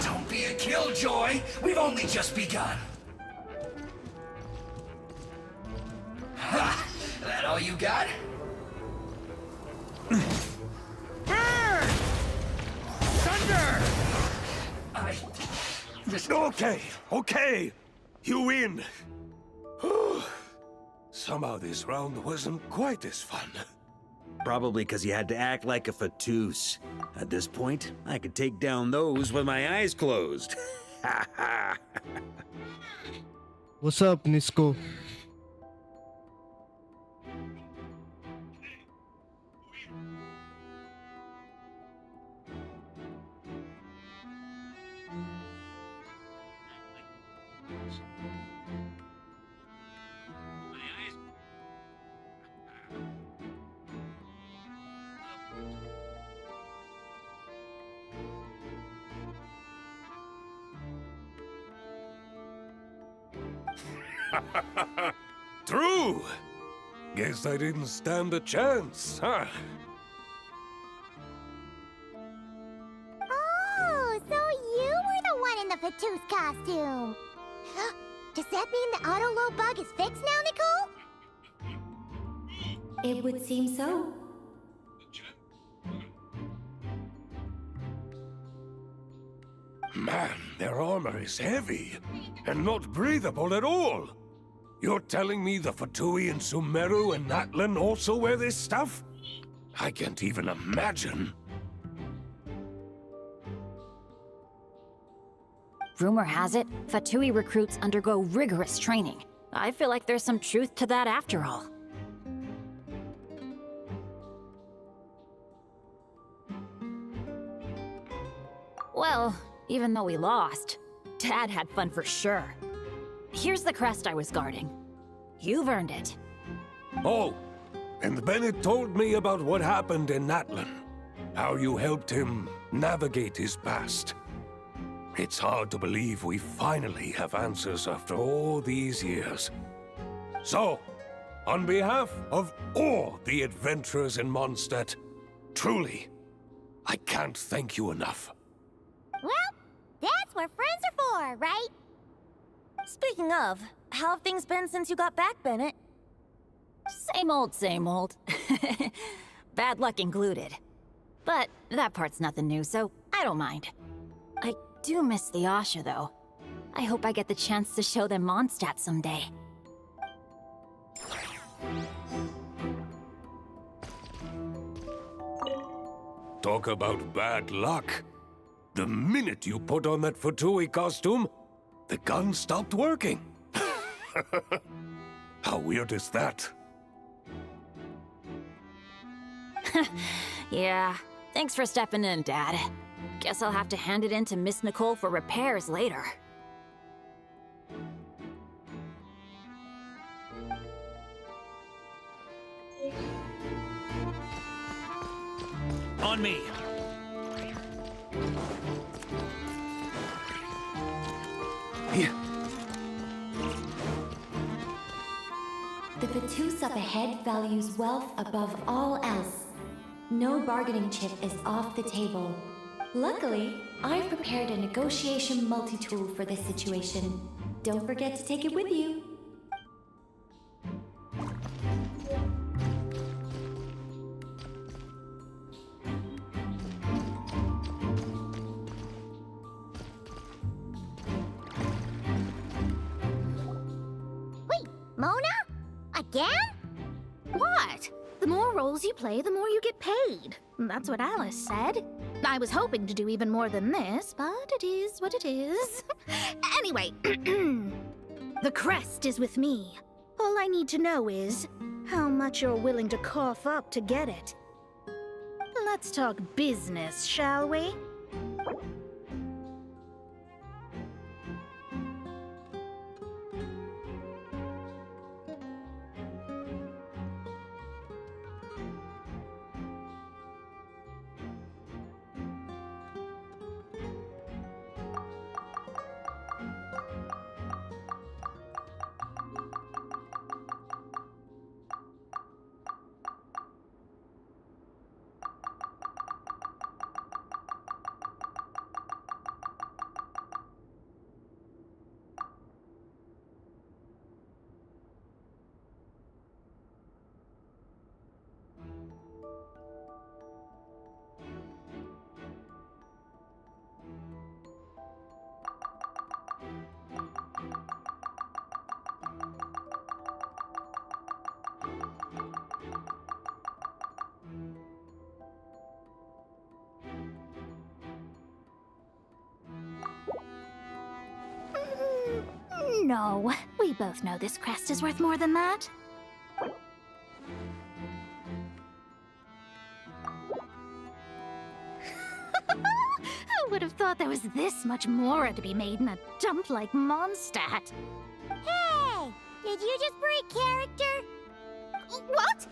Don't be a killjoy! We've only just begun! Ha! That all you got? Burn! Thunder! Okay, okay. You win. Somehow this round wasn't quite as fun. Probably because you had to act like a Fatus. At this point, I could take down those with my eyes closed. Ha ha! What's up, Nisco? True. Guess I didn't stand a chance, huh? Oh, so you were the one in the Fatooth costume. Does that mean the auto-low bug is fixed now, Nicole? It would seem so. Man, their armor is heavy and not breathable at all. You're telling me the Fatui and Sumeru and Natlan also wear this stuff? I can't even imagine. Rumor has it, Fatui recruits undergo rigorous training. I feel like there's some truth to that after all. Well, even though we lost, Dad had fun for sure. Here's the crest I was guarding. You've earned it. Oh, and Bennett told me about what happened in Natlan. How you helped him navigate his past. It's hard to believe we finally have answers after all these years. So, on behalf of all the adventurers in Mondstadt, truly, I can't thank you enough. Well, that's what friends are for, right? Speaking of, how have things been since you got back, Bennett? Same old, same old. Bad luck included. But that part's nothing new, so I don't mind. I do miss the Asha, though. I hope I get the chance to show them Mondstadt someday. Talk about bad luck. The minute you put on that Fatui costume, the gun stopped working. How weird is that? Yeah, thanks for stepping in, Dad. Guess I'll have to hand it in to Miss Nicole for repairs later. On me. Here. The Fatooth up ahead values wealth above all else. No bargaining chip is off the table. Luckily, I've prepared a negotiation multi-tool for this situation. Don't forget to take it with you. Wait, Mona? Again? What? The more roles you play, the more you get paid. That's what Alice said. I was hoping to do even more than this, but it is what it is. Anyway, the crest is with me. All I need to know is how much you're willing to cough up to get it. Let's talk business, shall we? No, we both know this crest is worth more than that. I would have thought there was this much more to be made in a dump like Mondstadt. Hey! Did you just break character? What?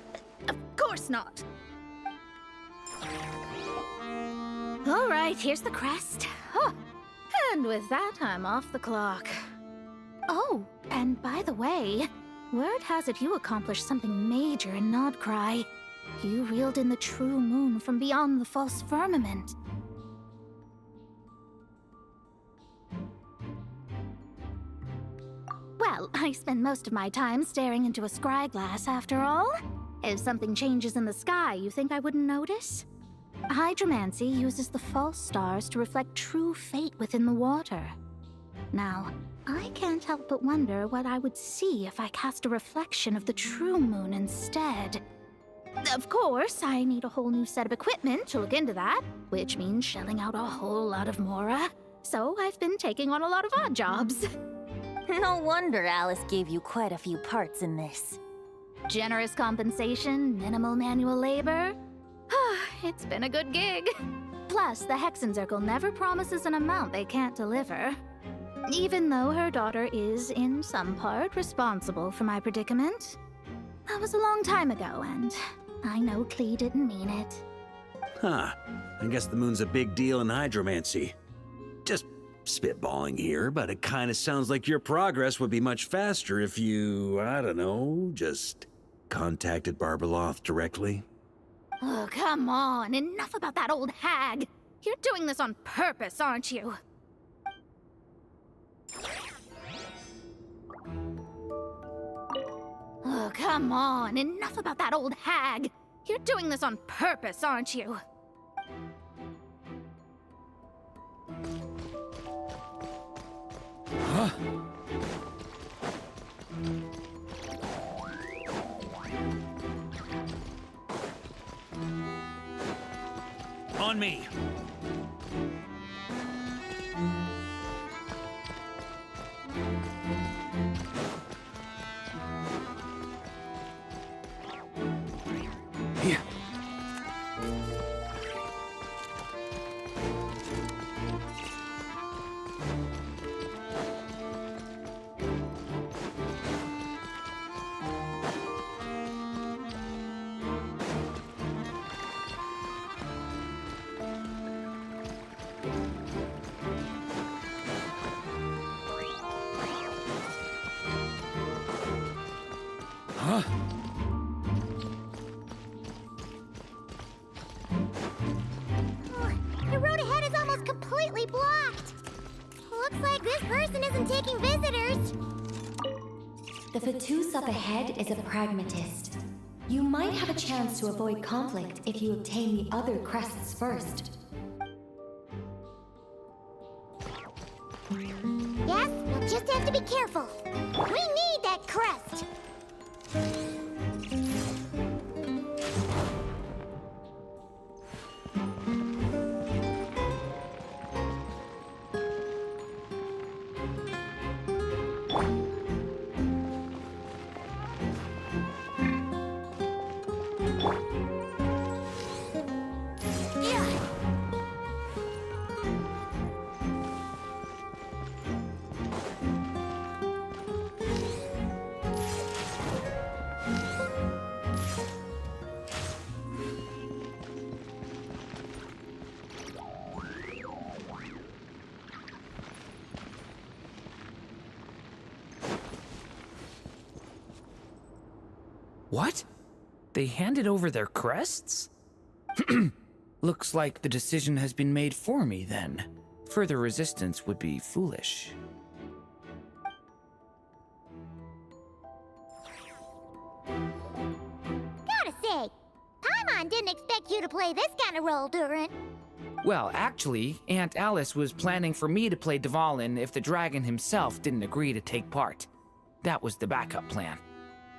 Of course not. All right, here's the crest. Huh. And with that, I'm off the clock. Oh, and by the way, word has it you accomplished something major in Nodcry. You reeled in the true moon from beyond the false firmament. Well, I spend most of my time staring into a scry glass after all. If something changes in the sky, you think I wouldn't notice? Hydromancy uses the false stars to reflect true fate within the water. Now, I can't help but wonder what I would see if I cast a reflection of the true moon instead. Of course, I need a whole new set of equipment to look into that, which means shelling out a whole lot of mora. So I've been taking on a lot of odd jobs. No wonder Alice gave you quite a few parts in this. Generous compensation, minimal manual labor. It's been a good gig. Plus, the Hexen Circle never promises an amount they can't deliver. Even though her daughter is, in some part, responsible for my predicament. That was a long time ago, and I know Klee didn't mean it. Huh. I guess the moon's a big deal in hydromancy. Just spitballing here, but it kind of sounds like your progress would be much faster if you, I don't know, just contacted Barbeloth directly. Oh, come on. Enough about that old hag. You're doing this on purpose, aren't you? Oh, come on. Enough about that old hag. You're doing this on purpose, aren't you? Huh? On me. Here. Huh? The road ahead is almost completely blocked. Looks like this person isn't taking visitors. The Fatus up ahead is a pragmatist. You might have a chance to avoid conflict if you obtain the other crests first. Yes, we'll just have to be careful. We need that crest. What? They handed over their crests? Looks like the decision has been made for me, then. Further resistance would be foolish. Gotta say, Paimon didn't expect you to play this kind of role, Durin. Well, actually, Aunt Alice was planning for me to play Dvalin if the dragon himself didn't agree to take part. That was the backup plan.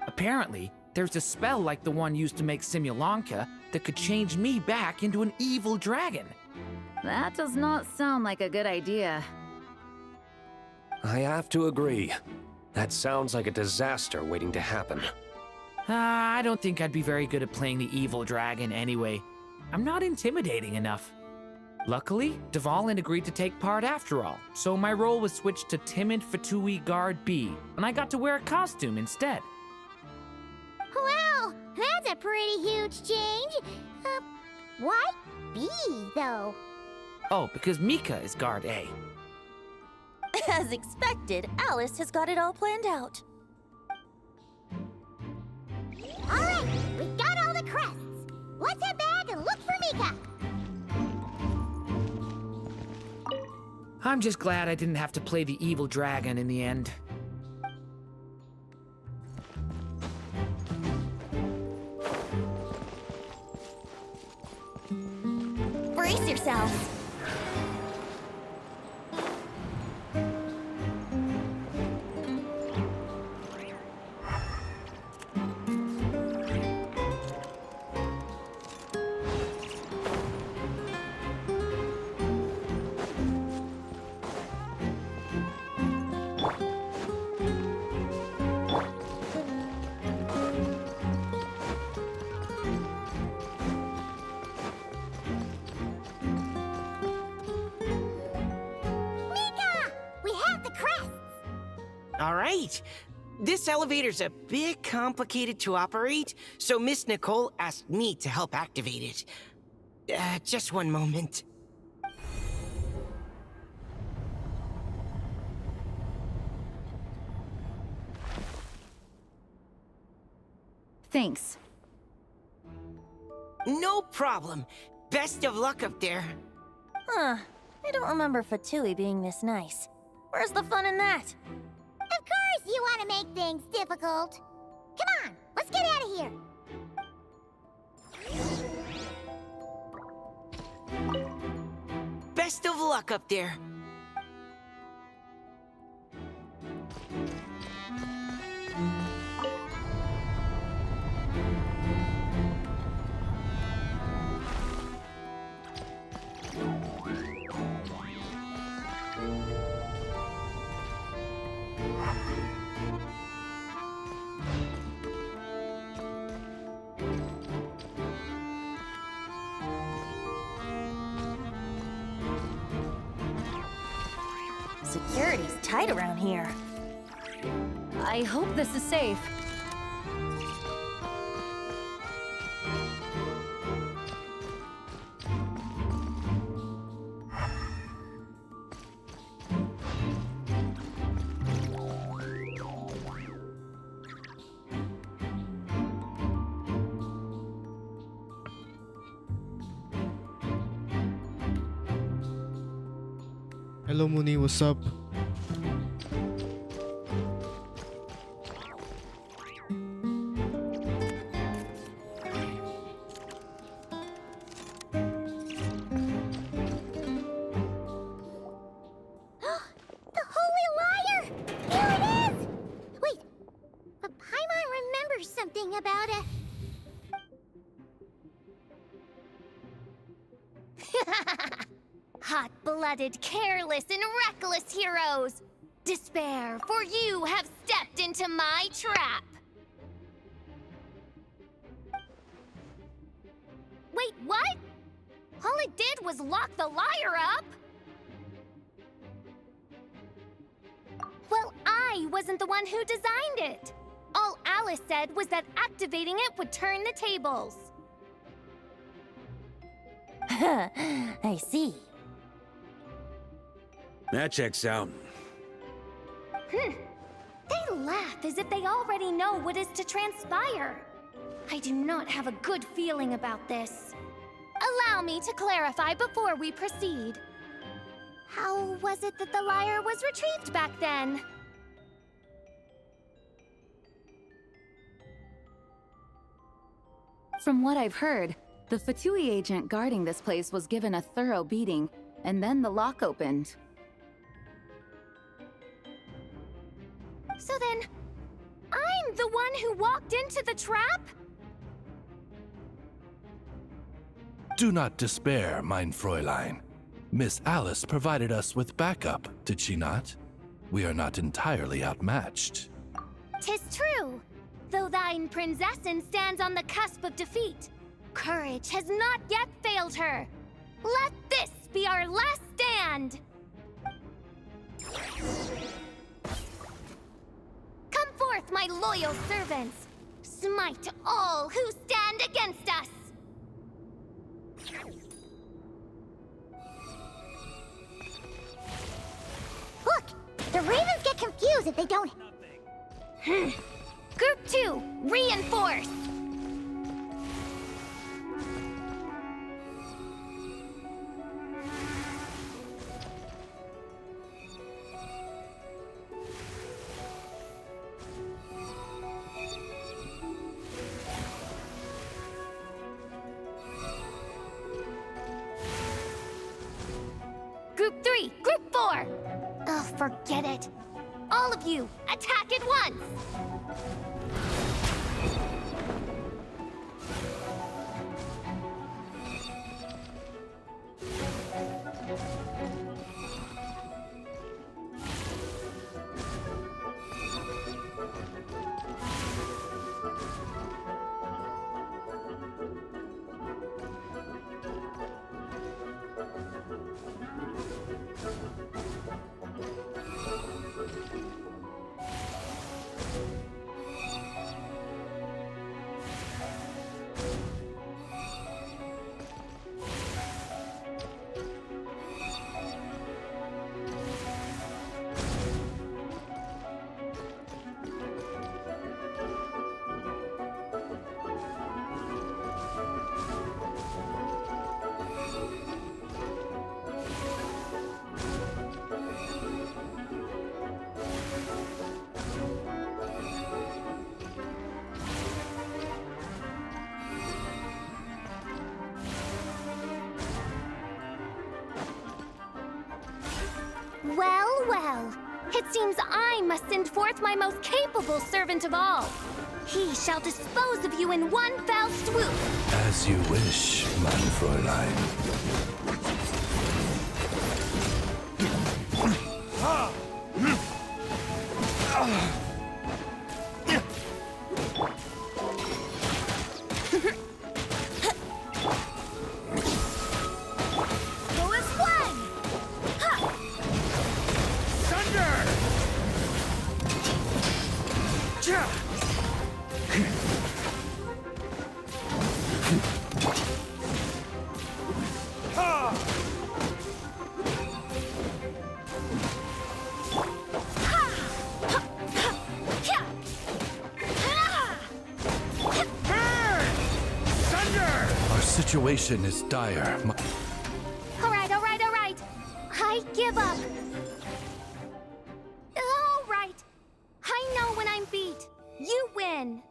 Apparently, there's a spell like the one used to make Simulanka that could change me back into an evil dragon. That does not sound like a good idea. I have to agree. That sounds like a disaster waiting to happen. I don't think I'd be very good at playing the evil dragon anyway. I'm not intimidating enough. Luckily, Dvalin agreed to take part after all, so my role was switched to Timid Fatui Guard B, and I got to wear a costume instead. Wow, that's a pretty huge change. Why B, though? Oh, because Mika is Guard A. As expected, Alice has got it all planned out. All right, we got all the crests. Let's head back and look for Mika. I'm just glad I didn't have to play the evil dragon in the end. Brace yourselves. All right. This elevator's a bit complicated to operate, so Miss Nicole asked me to help activate it. Just one moment. Thanks. No problem. Best of luck up there. Huh. I don't remember Fatui being this nice. Where's the fun in that? Of course you want to make things difficult. Come on, let's get out of here. Best of luck up there. Security's tight around here. I hope this is safe. Hello, Mooney. What's up? The Holy Liar! Here it is! Wait, but Paimon remembers something about it. Hot-blooded, careless, and reckless heroes! Despair, for you have stepped into my trap! Wait, what? All it did was lock the liar up? Well, I wasn't the one who designed it. All Alice said was that activating it would turn the tables. I see. That checks out. They laugh as if they already know what is to transpire. I do not have a good feeling about this. Allow me to clarify before we proceed. How was it that the liar was retrieved back then? From what I've heard, the Fatui agent guarding this place was given a thorough beating, and then the lock opened. So then, I'm the one who walked into the trap? Do not despair, mein Fräulein. Miss Alice provided us with backup, did she not? We are not entirely outmatched. 'Tis true. Though thine Prinzessin stands on the cusp of defeat, courage has not yet failed her. Let this be our last stand! Come forth, my loyal servants! Smite all who stand against us! Look! The ravens get confused if they don't... Group 2, reinforce! Group 3, Group 4! Oh, forget it. All of you, attack at once! Well, well. It seems I must send forth my most capable servant of all. He shall dispose of you in one fell swoop. As you wish, mein Fräulein. Go as one! Ha! Thunder! Cha! Our situation is dire. All right. I give up. All right. I know when I'm beat. You win.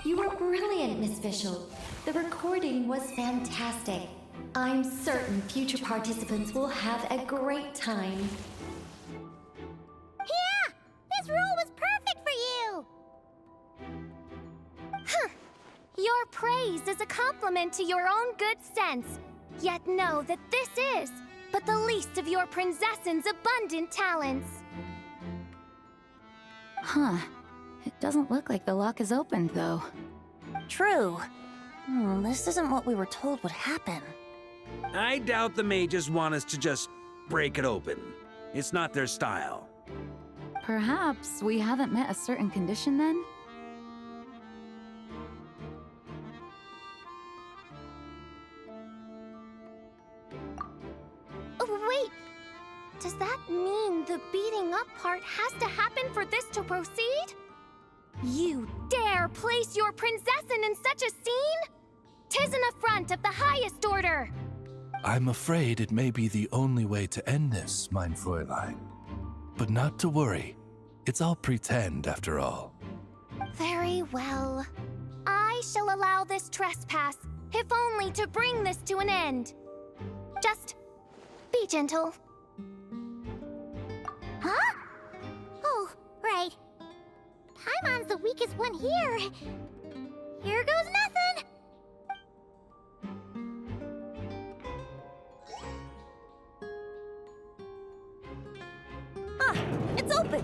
You were brilliant, Miss Fischl. The recording was fantastic. I'm certain future participants will have a great time. Yeah! This role was perfect for you! Huh. Your praise is a compliment to your own good sense. Yet know that this is but the least of your princess's abundant talents. Huh. It doesn't look like the lock is opened, though. True. This isn't what we were told would happen. I doubt the mages want us to just break it open. It's not their style. Perhaps we haven't met a certain condition then? Oh, wait! Does that mean the beating up part has to happen for this to proceed? You dare place your princessin in such a scene? 'Tis an affront of the highest order! I'm afraid it may be the only way to end this, mein Fräulein. But not to worry. It's all pretend, after all. Very well. I shall allow this trespass, if only to bring this to an end. Just be gentle. Huh? Oh, right. Paimon's the weakest one here. Here goes nothing! Ah, it's open!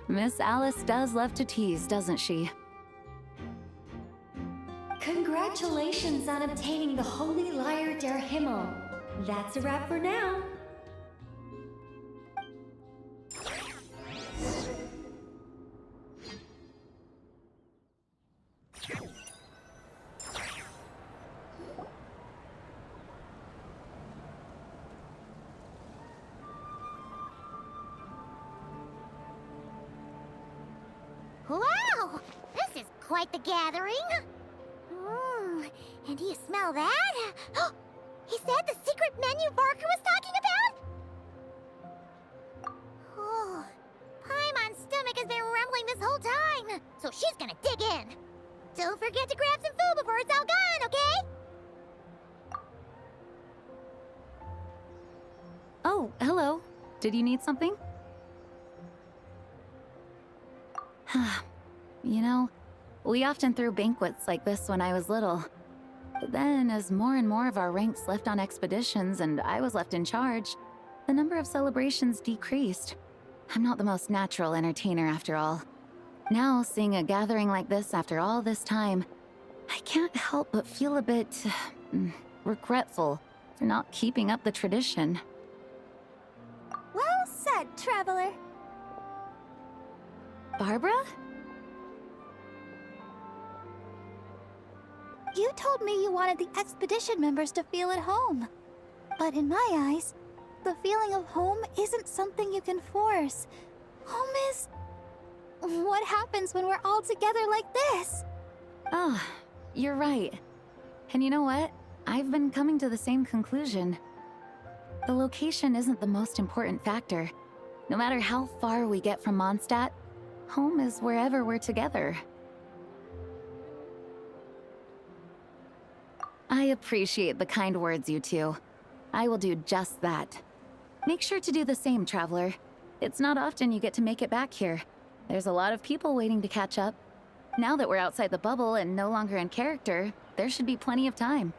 Miss Alice does love to tease, doesn't she? Congratulations on obtaining the Holy Lyre der Himmel. That's a wrap for now. Wow! This is quite the gathering. And do you smell that? Is that the secret menu Barker was talking about? Oh, Paimon's stomach has been rumbling this whole time, so she's gonna dig in. Don't forget to grab some food before it's all gone, okay? Oh, hello. Did you need something? You know, we often threw banquets like this when I was little. But then, as more and more of our ranks left on expeditions and I was left in charge, the number of celebrations decreased. I'm not the most natural entertainer after all. Now, seeing a gathering like this after all this time, I can't help but feel a bit regretful for not keeping up the tradition. Well said, traveler. Barbara? You told me you wanted the expedition members to feel at home. But in my eyes, the feeling of home isn't something you can force. Home is... what happens when we're all together like this? Oh, you're right. And you know what? I've been coming to the same conclusion. The location isn't the most important factor. No matter how far we get from Mondstadt, home is wherever we're together. I appreciate the kind words, you two. I will do just that. Make sure to do the same, traveler. It's not often you get to make it back here. There's a lot of people waiting to catch up. Now that we're outside the bubble and no longer in character, there should be plenty of time.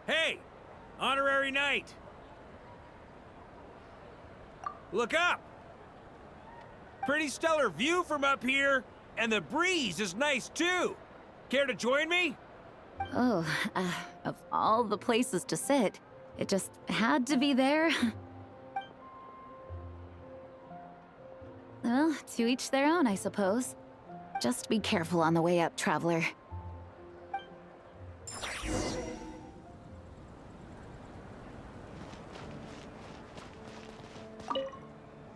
Hey! Honorary Knight! Look up! Pretty stellar view from up here, and the breeze is nice too. Care to join me? Oh, of all the places to sit, it just had to be there. Well, to each their own, I suppose. Just be careful on the way up, traveler.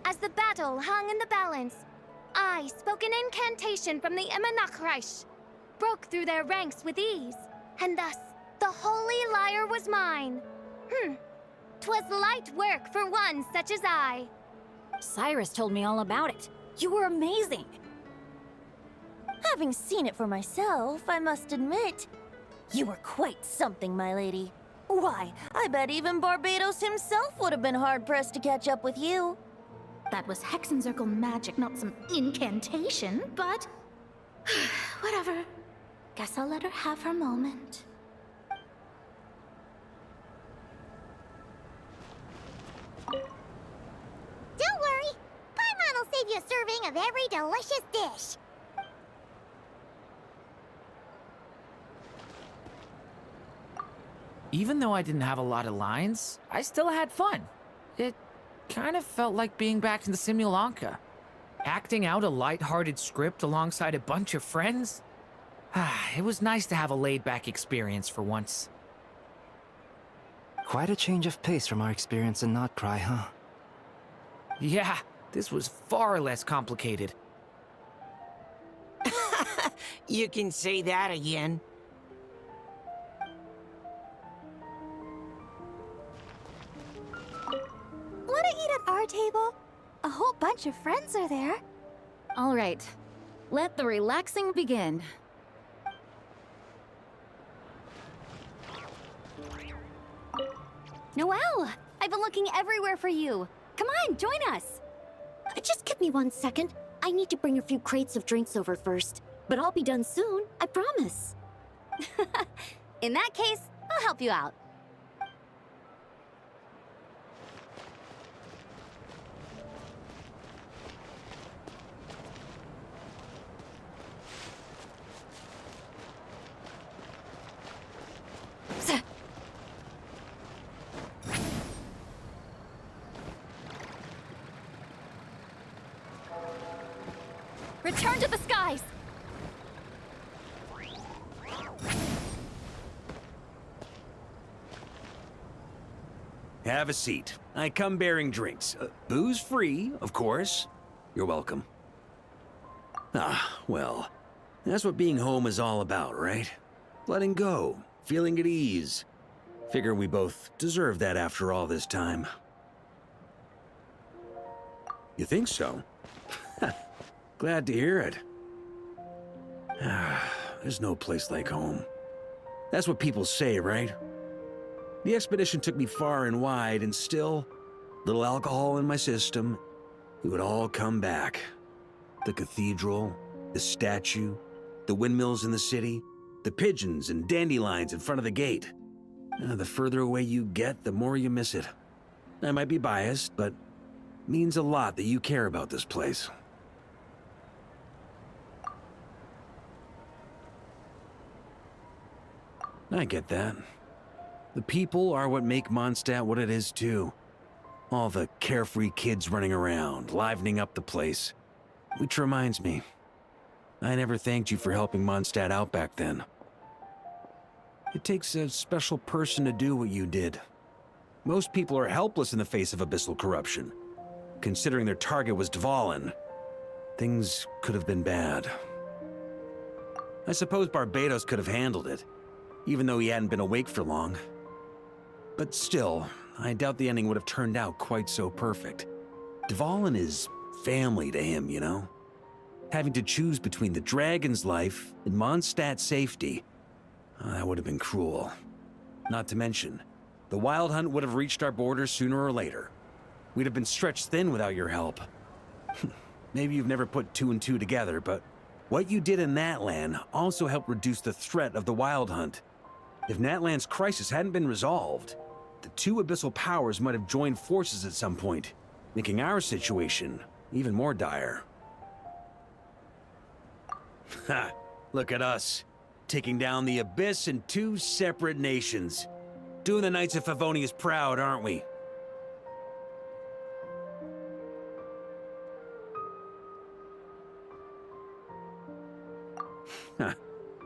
As the battle hung in the balance, I spoke an incantation from the Emanachreich, broke through their ranks with ease, and thus the holy lyre was mine. 'Twas light work for one such as I. Cyrus told me all about it. You were amazing. Having seen it for myself, I must admit, you were quite something, my lady. Why, I bet even Barbados himself would have been hard-pressed to catch up with you. That was Hexencircle magic, not some incantation, but... whatever. Guess I'll let her have her moment. Don't worry. Paimon will save you a serving of every delicious dish. Even though I didn't have a lot of lines, I still had fun. It kind of felt like being back in the Simulanka. Acting out a light-hearted script alongside a bunch of friends. It was nice to have a laid-back experience for once. Quite a change of pace from our experience in Not Cry, huh? Yeah, this was far less complicated. You can say that again. Wanna eat at our table? A whole bunch of friends are there. All right, let the relaxing begin. Noelle! I've been looking everywhere for you. Come on, join us. Just give me 1 second. I need to bring a few crates of drinks over first. But I'll be done soon, I promise. In that case, I'll help you out. Return to the skies! Have a seat. I come bearing drinks. Booze free, of course. You're welcome. Ah, well, that's what being home is all about, right? Letting go, feeling at ease. Figure we both deserve that after all this time. You think so? Glad to hear it. There's no place like home. That's what people say, right? The expedition took me far and wide, and still, little alcohol in my system, it would all come back. The cathedral, the statue, the windmills in the city, the pigeons and dandelions in front of the gate. The further away you get, the more you miss it. I might be biased, but it means a lot that you care about this place. I get that. The people are what make Mondstadt what it is, too. All the carefree kids running around, livening up the place. Which reminds me, I never thanked you for helping Mondstadt out back then. It takes a special person to do what you did. Most people are helpless in the face of abyssal corruption. Considering their target was Dvalin, things could have been bad. I suppose Barbados could have handled it, even though he hadn't been awake for long. But still, I doubt the ending would have turned out quite so perfect. Dvalin is family to him, you know? Having to choose between the dragon's life and Mondstadt's safety, that would have been cruel. Not to mention, the Wild Hunt would have reached our borders sooner or later. We'd have been stretched thin without your help. Maybe you've never put two and two together, but what you did in Natlan also helped reduce the threat of the Wild Hunt. If Natlan's crisis hadn't been resolved, the two abyssal powers might have joined forces at some point, making our situation even more dire. Ha! Look at us, taking down the Abyss in two separate nations. Doing the Knights of Favonius proud, aren't we?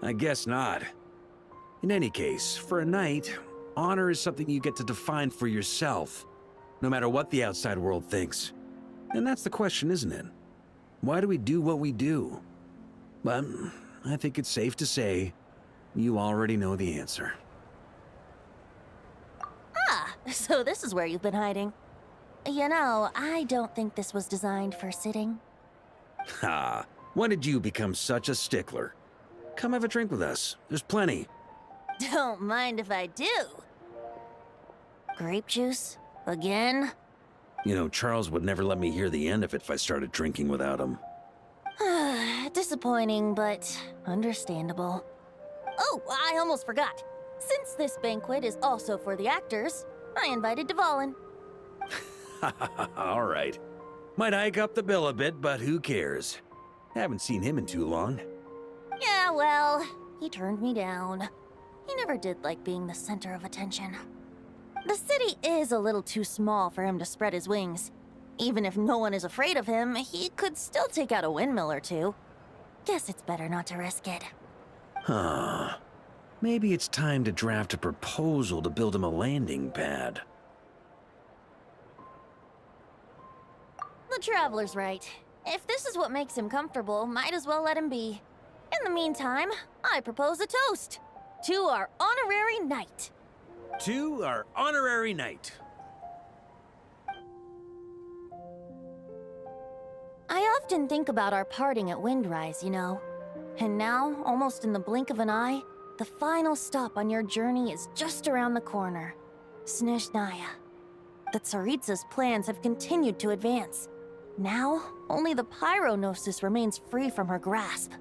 I guess not. In any case, for a knight, honor is something you get to define for yourself, no matter what the outside world thinks. And that's the question, isn't it? Why do we do what we do? But I think it's safe to say you already know the answer. Ah, so this is where you've been hiding. You know, I don't think this was designed for sitting. Ha! When did you become such a stickler? Come have a drink with us. There's plenty. Don't mind if I do. Grape juice? Again? You know, Charles would never let me hear the end of it if I started drinking without him. Disappointing, but understandable. Oh, I almost forgot. Since this banquet is also for the actors, I invited Dvalin. All right. Might hike up the bill a bit, but who cares? Haven't seen him in too long. Yeah, well, he turned me down. He never did like being the center of attention. The city is a little too small for him to spread his wings. Even if no one is afraid of him, he could still take out a windmill or two. Guess it's better not to risk it. Huh. Maybe it's time to draft a proposal to build him a landing pad. The Traveler's right. If this is what makes him comfortable, might as well let him be. In the meantime, I propose a toast. To our honorary knight. To our honorary knight. I often think about our parting at Windrise, you know. And now, almost in the blink of an eye, the final stop on your journey is just around the corner. Snezhnaya. The Tsaritsa's plans have continued to advance. Now, only the Pyronosis remains free from her grasp.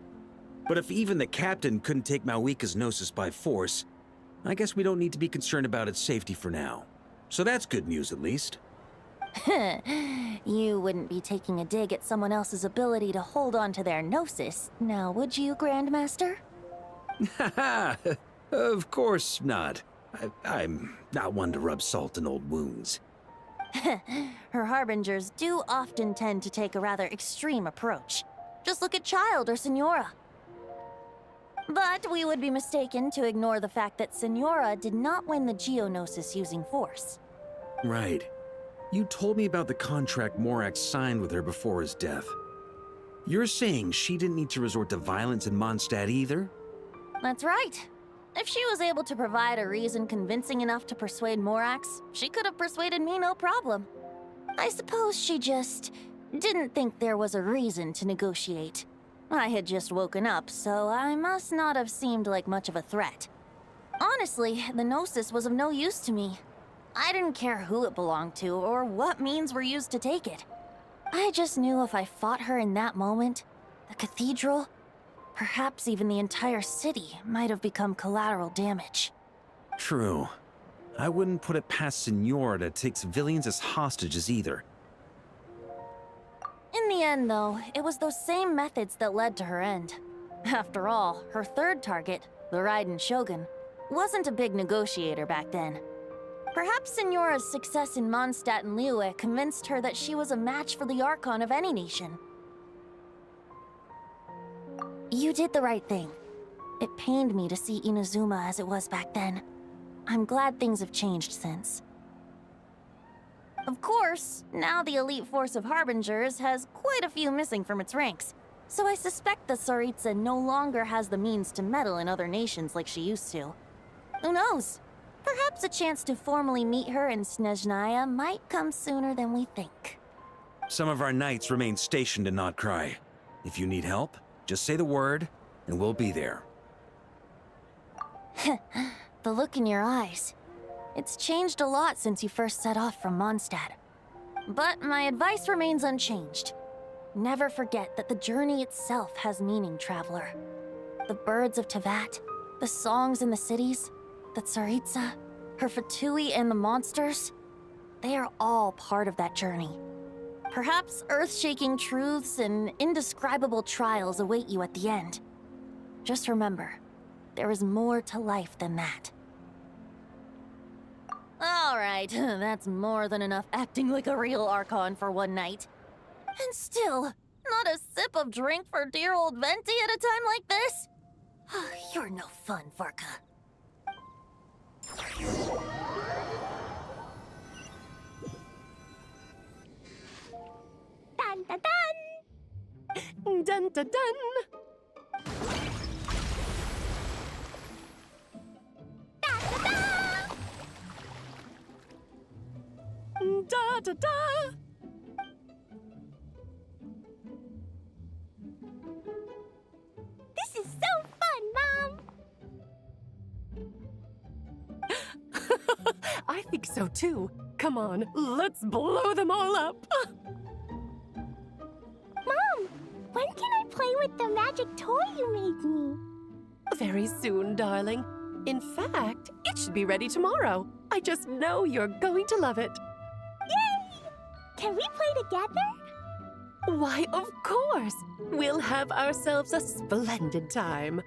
But if even the captain couldn't take Malwika's Gnosis by force, I guess we don't need to be concerned about its safety for now. So that's good news, at least. You wouldn't be taking a dig at someone else's ability to hold on to their Gnosis, now would you, Grandmaster? Haha, of course not. I'm not one to rub salt in old wounds. Her harbingers do often tend to take a rather extreme approach. Just look at Child or Senora. But we would be mistaken to ignore the fact that Senora did not win the Geonosis using force. Right. You told me about the contract Morak signed with her before his death. You're saying she didn't need to resort to violence in Mondstadt either? That's right. If she was able to provide a reason convincing enough to persuade Morax, she could have persuaded me no problem. I suppose she just didn't think there was a reason to negotiate. I had just woken up, so I must not have seemed like much of a threat. Honestly, the Gnosis was of no use to me. I didn't care who it belonged to or what means were used to take it. I just knew if I fought her in that moment, the cathedral, perhaps even the entire city, might have become collateral damage. True. I wouldn't put it past Senora to take civilians as hostages either. In the end, though, it was those same methods that led to her end. After all, her third target, the Raiden Shogun, wasn't a big negotiator back then. Perhaps Senora's success in Mondstadt and Liyue convinced her that she was a match for the Archon of any nation. You did the right thing. It pained me to see Inazuma as it was back then. I'm glad things have changed since. Of course, now the elite force of Harbingers has quite a few missing from its ranks, so I suspect the Tsaritsa no longer has the means to meddle in other nations like she used to. Who knows? Perhaps a chance to formally meet her in Snezhnaya might come sooner than we think. Some of our knights remain stationed in Notcry. If you need help, just say the word, and we'll be there. The look in your eyes. It's changed a lot since you first set off from Mondstadt. But my advice remains unchanged. Never forget that the journey itself has meaning, traveler. The birds of Tevat, the songs in the cities, the Tsaritsa, her Fatui and the monsters, they are all part of that journey. Perhaps earth-shaking truths and indescribable trials await you at the end. Just remember, there is more to life than that. All right, that's more than enough acting like a real Archon for one night. And still, not a sip of drink for dear old Venti at a time like this? You're no fun, Varka. Dun dun dun! Dun dun dun! Da da da! This is so fun, Mom! I think so too. Come on, let's blow them all up! Mom, when can I play with the magic toy you made me? Very soon, darling. In fact, it should be ready tomorrow. I just know you're going to love it. Yay! Can we play together? Why, of course! We'll have ourselves a splendid time.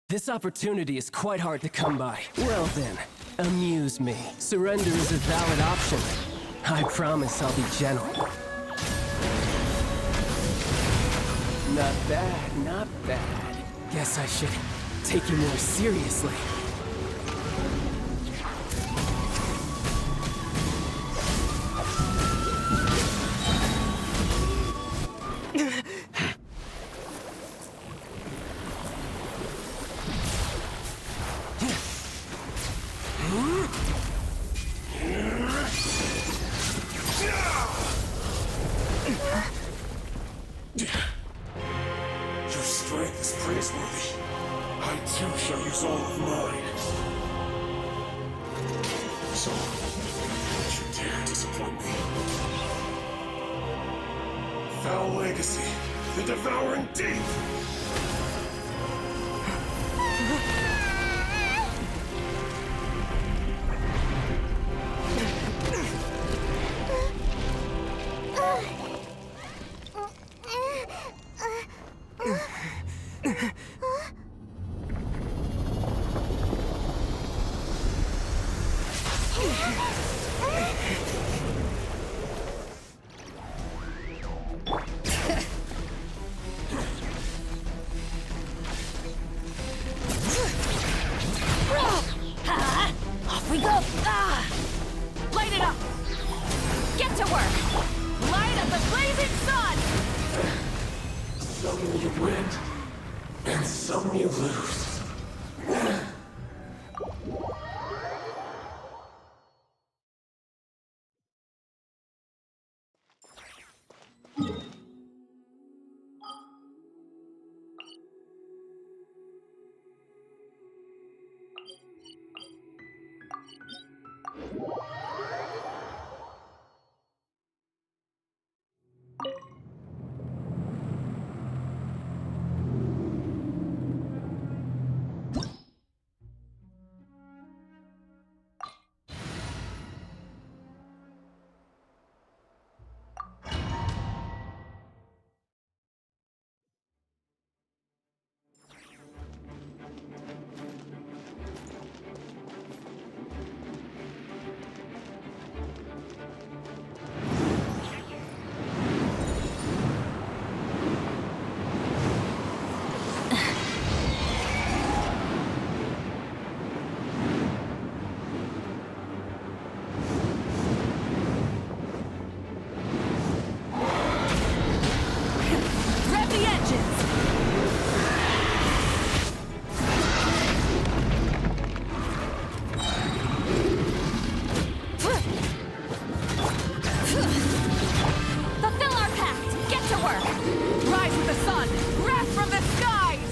This opportunity is quite hard to come by. Well then, amuse me. Surrender is a valid option. I promise I'll be gentle. Not bad, not bad. Guess I should take you more seriously. Your strength is praiseworthy. I too shall use all of mine. So, don't you dare disappoint me. Foul legacy, the devouring deep! Off we go! Ah! Light it up! Get to work! Light up the blazing sun! Some you win, and some you lose. Rev the engines! Fulfill our pact! Get to work! Rise with the sun! Wrath from the skies!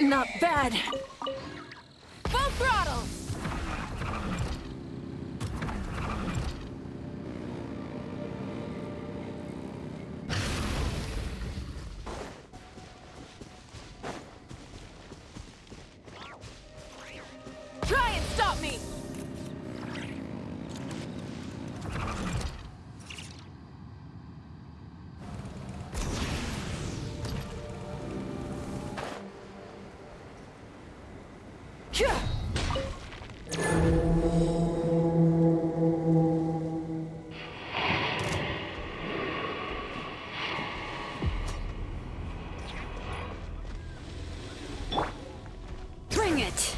Not bad. Full throttle! Try and stop me! Bring it!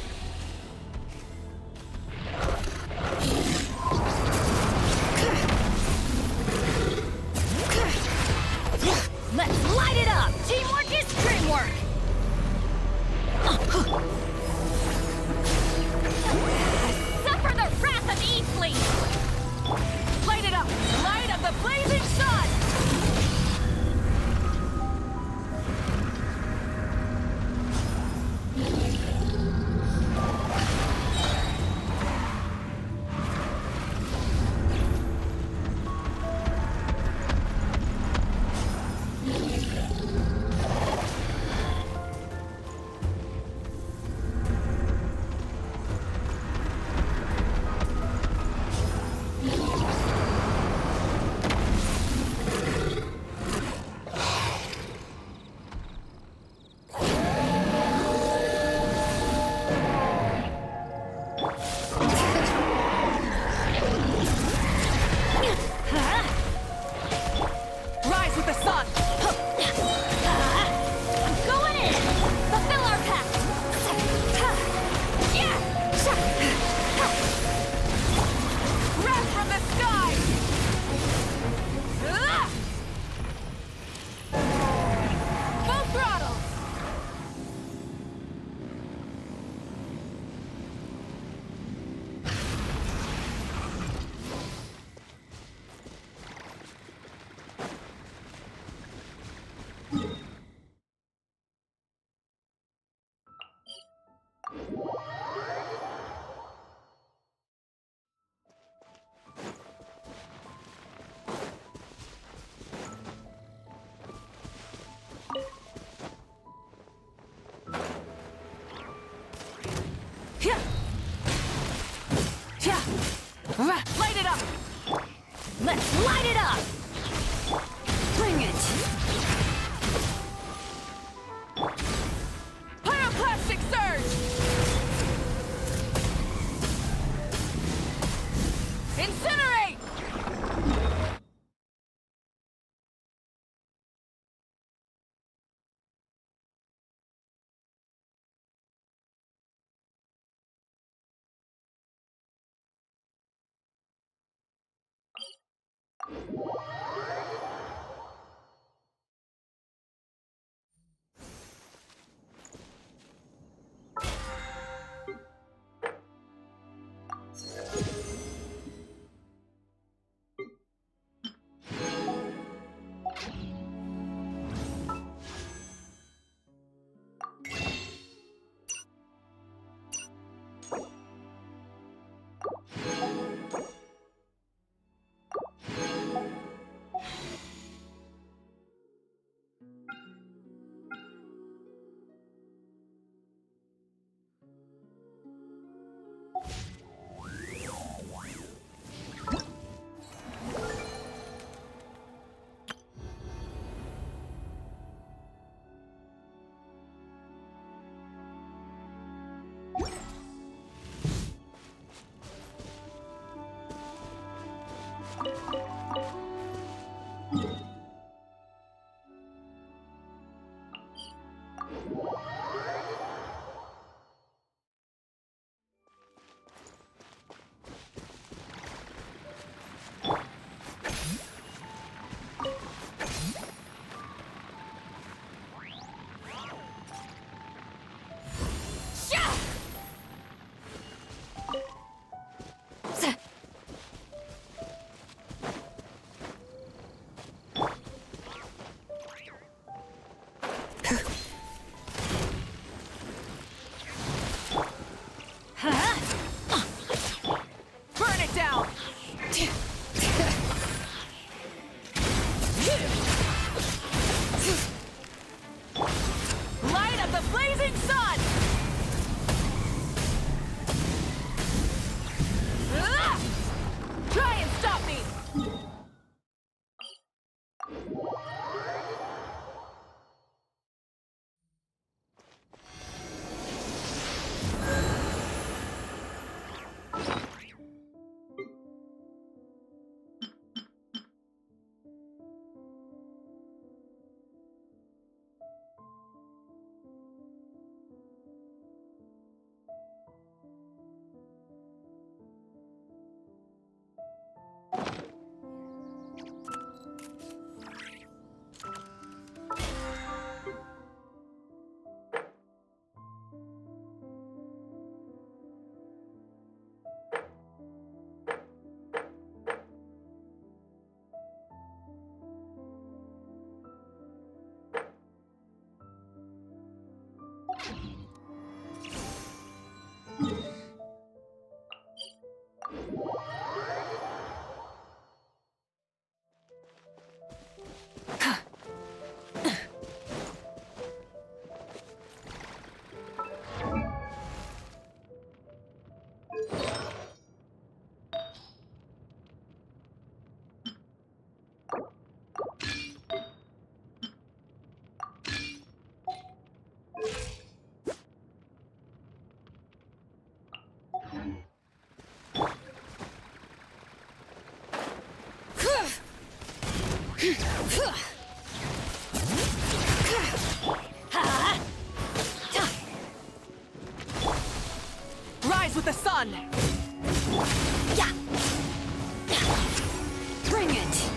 Let's light it up! Teamwork is dreamwork! Light it up! Let's light it up! Bring it! Pyroclastic surge! Incinerate! Burn it down! Light up the blazing sun! Try and stop me! Rise with the sun! Yeah! Bring it!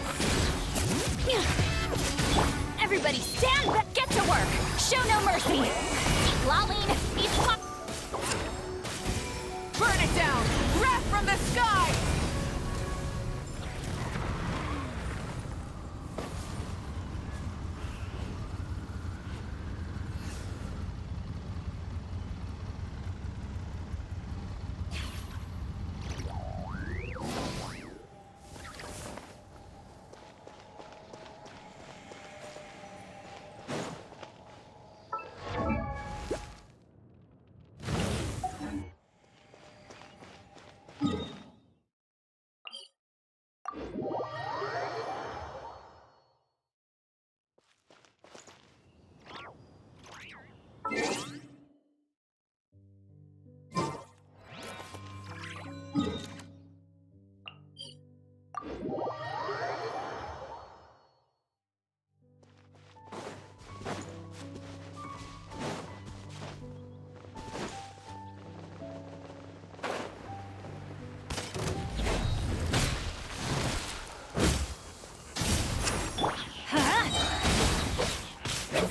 Everybody stand back! Get to work! Show no mercy! Lolene, he's pop... Burn it down! Wrath from the sky!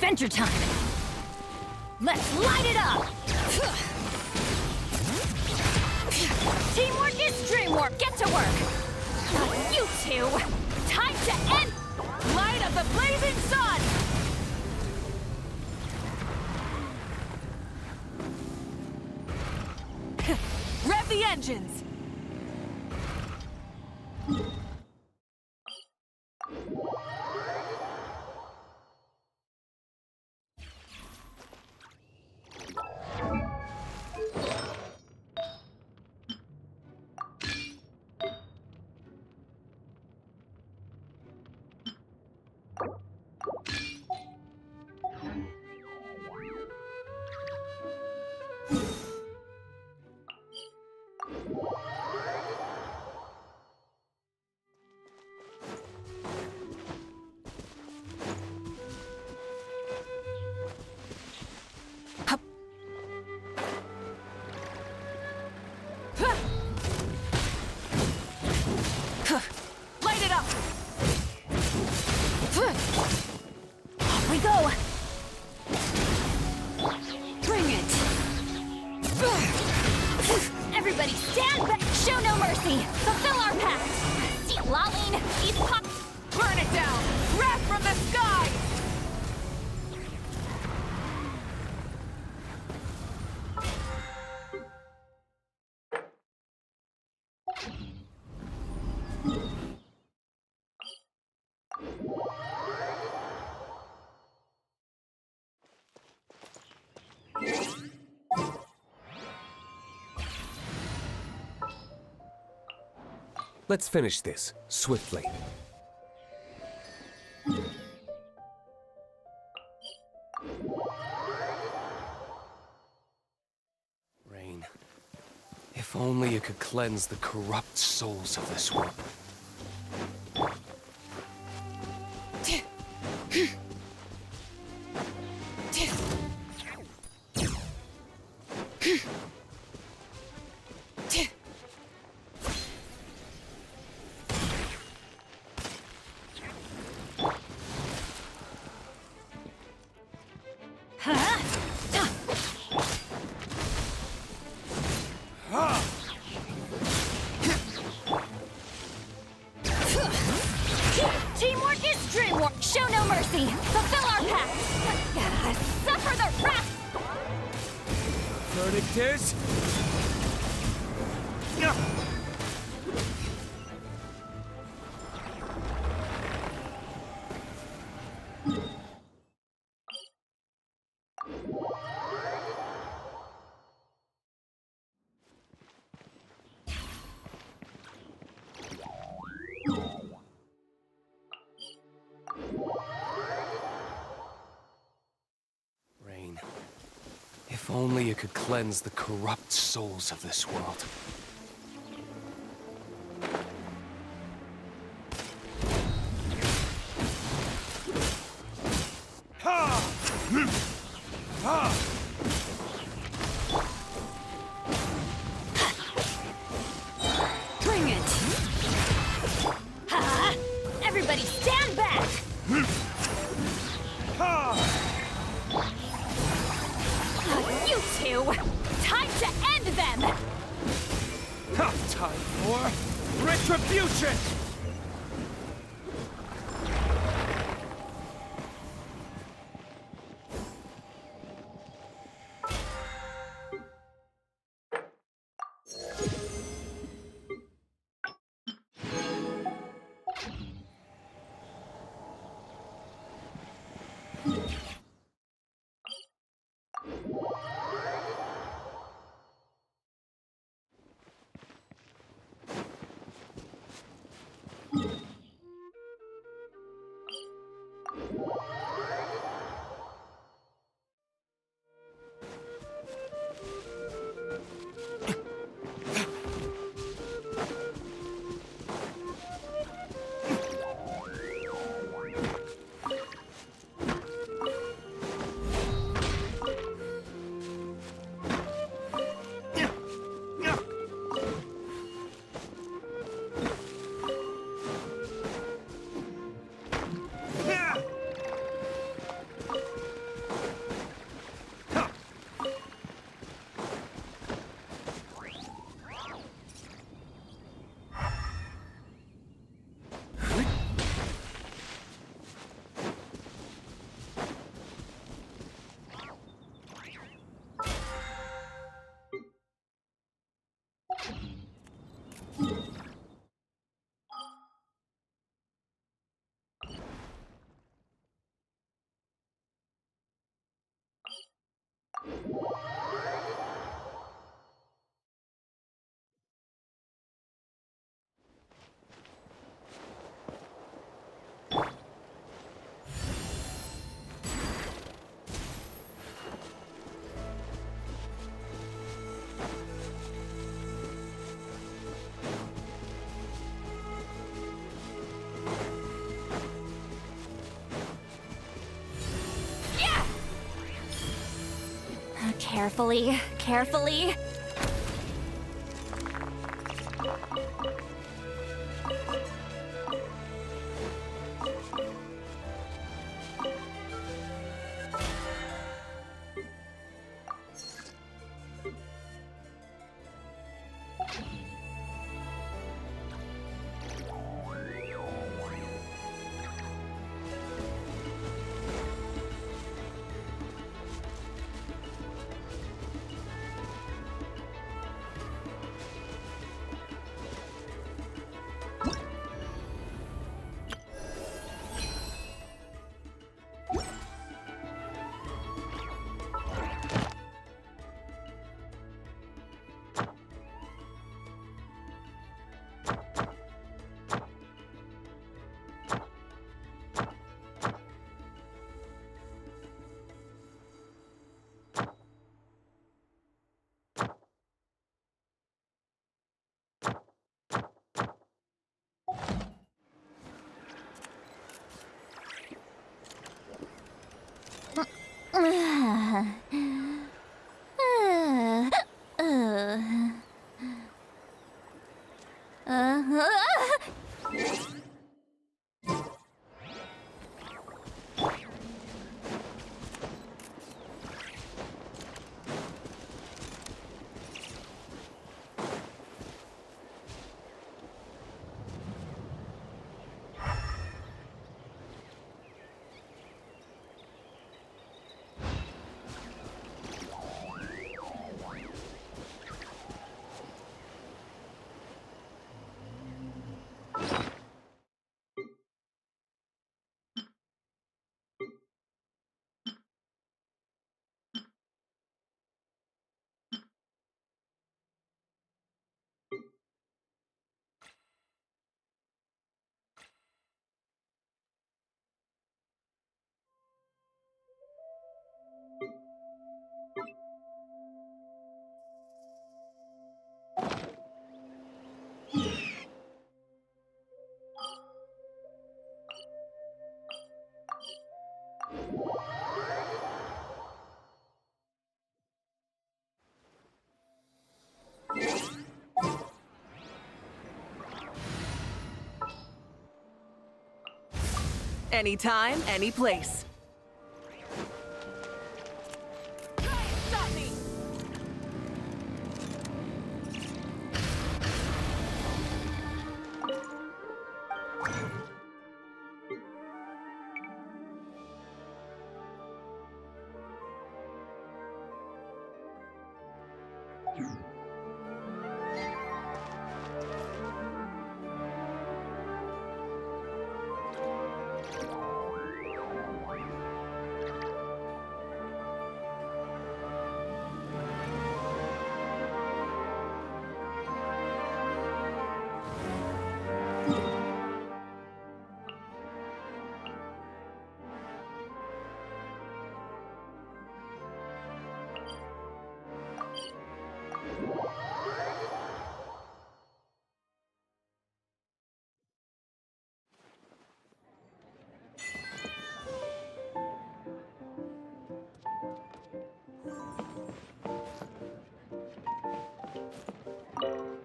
Adventure time! Let's light it up! Teamwork is dreamwork! Get to work! You two! Time to end! Light up the blazing sun! Rev the engines! Light it up! Off we go! Bring it! Everybody stand back! Show no mercy! Fulfill our pact! See Lolling, he's pop... Burn it down! Wrath from the sky! Let's finish this, swiftly. Rain, if only you could cleanse the corrupt souls of this world. Teamwork is dreamwork! Show no mercy! Fulfill our pact! Suffer the wrath! Verdict is... Rain, if only you could cleanse the corrupt souls of this world. Bring it! Everybody stand back! You two! Time to end them! Time for retribution! Carefully, carefully. Anytime, any place. Stop me!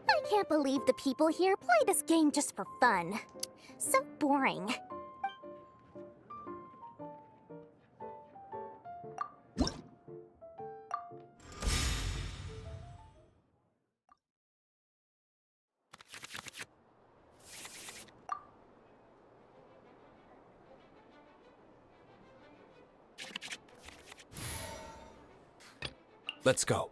I can't believe the people here play this game just for fun. So boring. Let's go.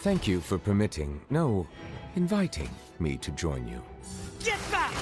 Thank you for permitting, no, inviting me to join you. Get back!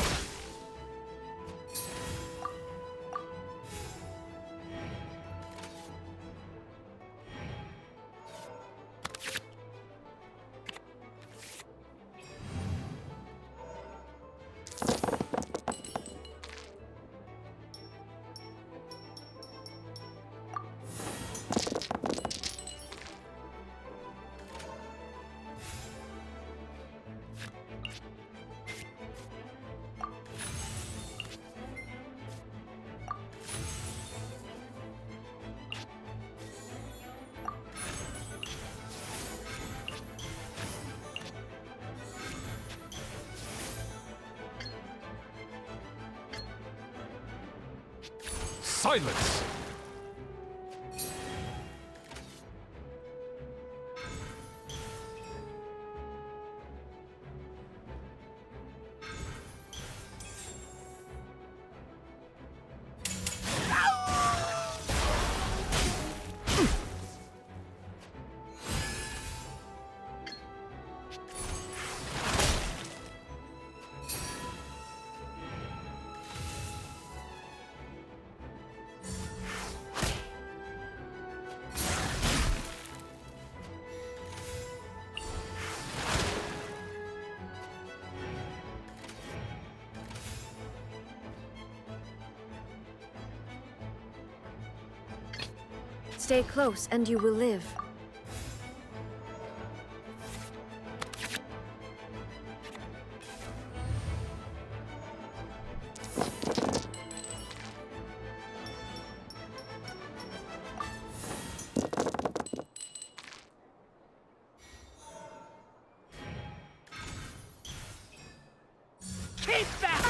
Silence! Stay close and you will live. Keep back!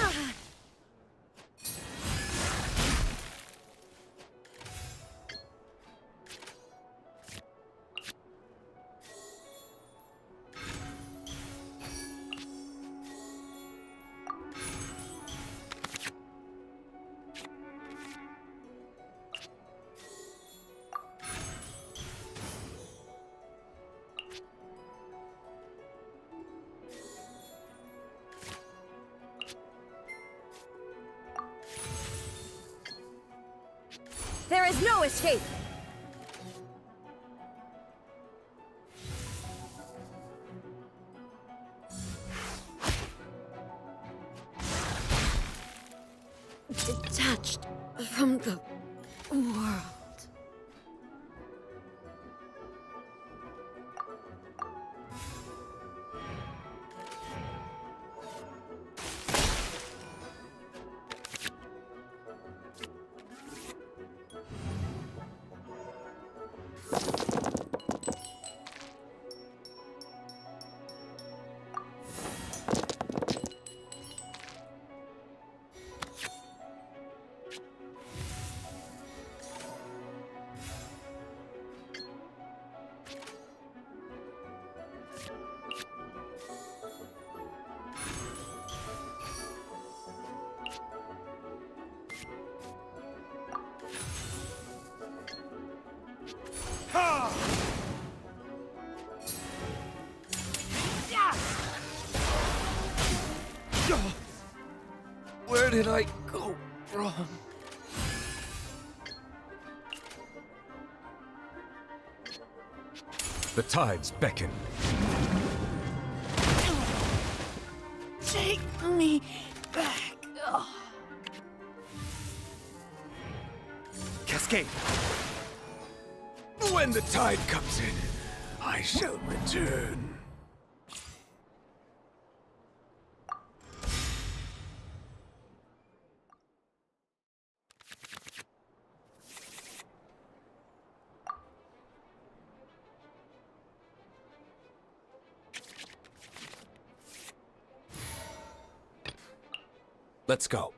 There is no escape! Detached from the world. Where did I go wrong? The tides beckon. Take me back. Ugh. Cascade! When the tide comes in, I shall return. Let's go.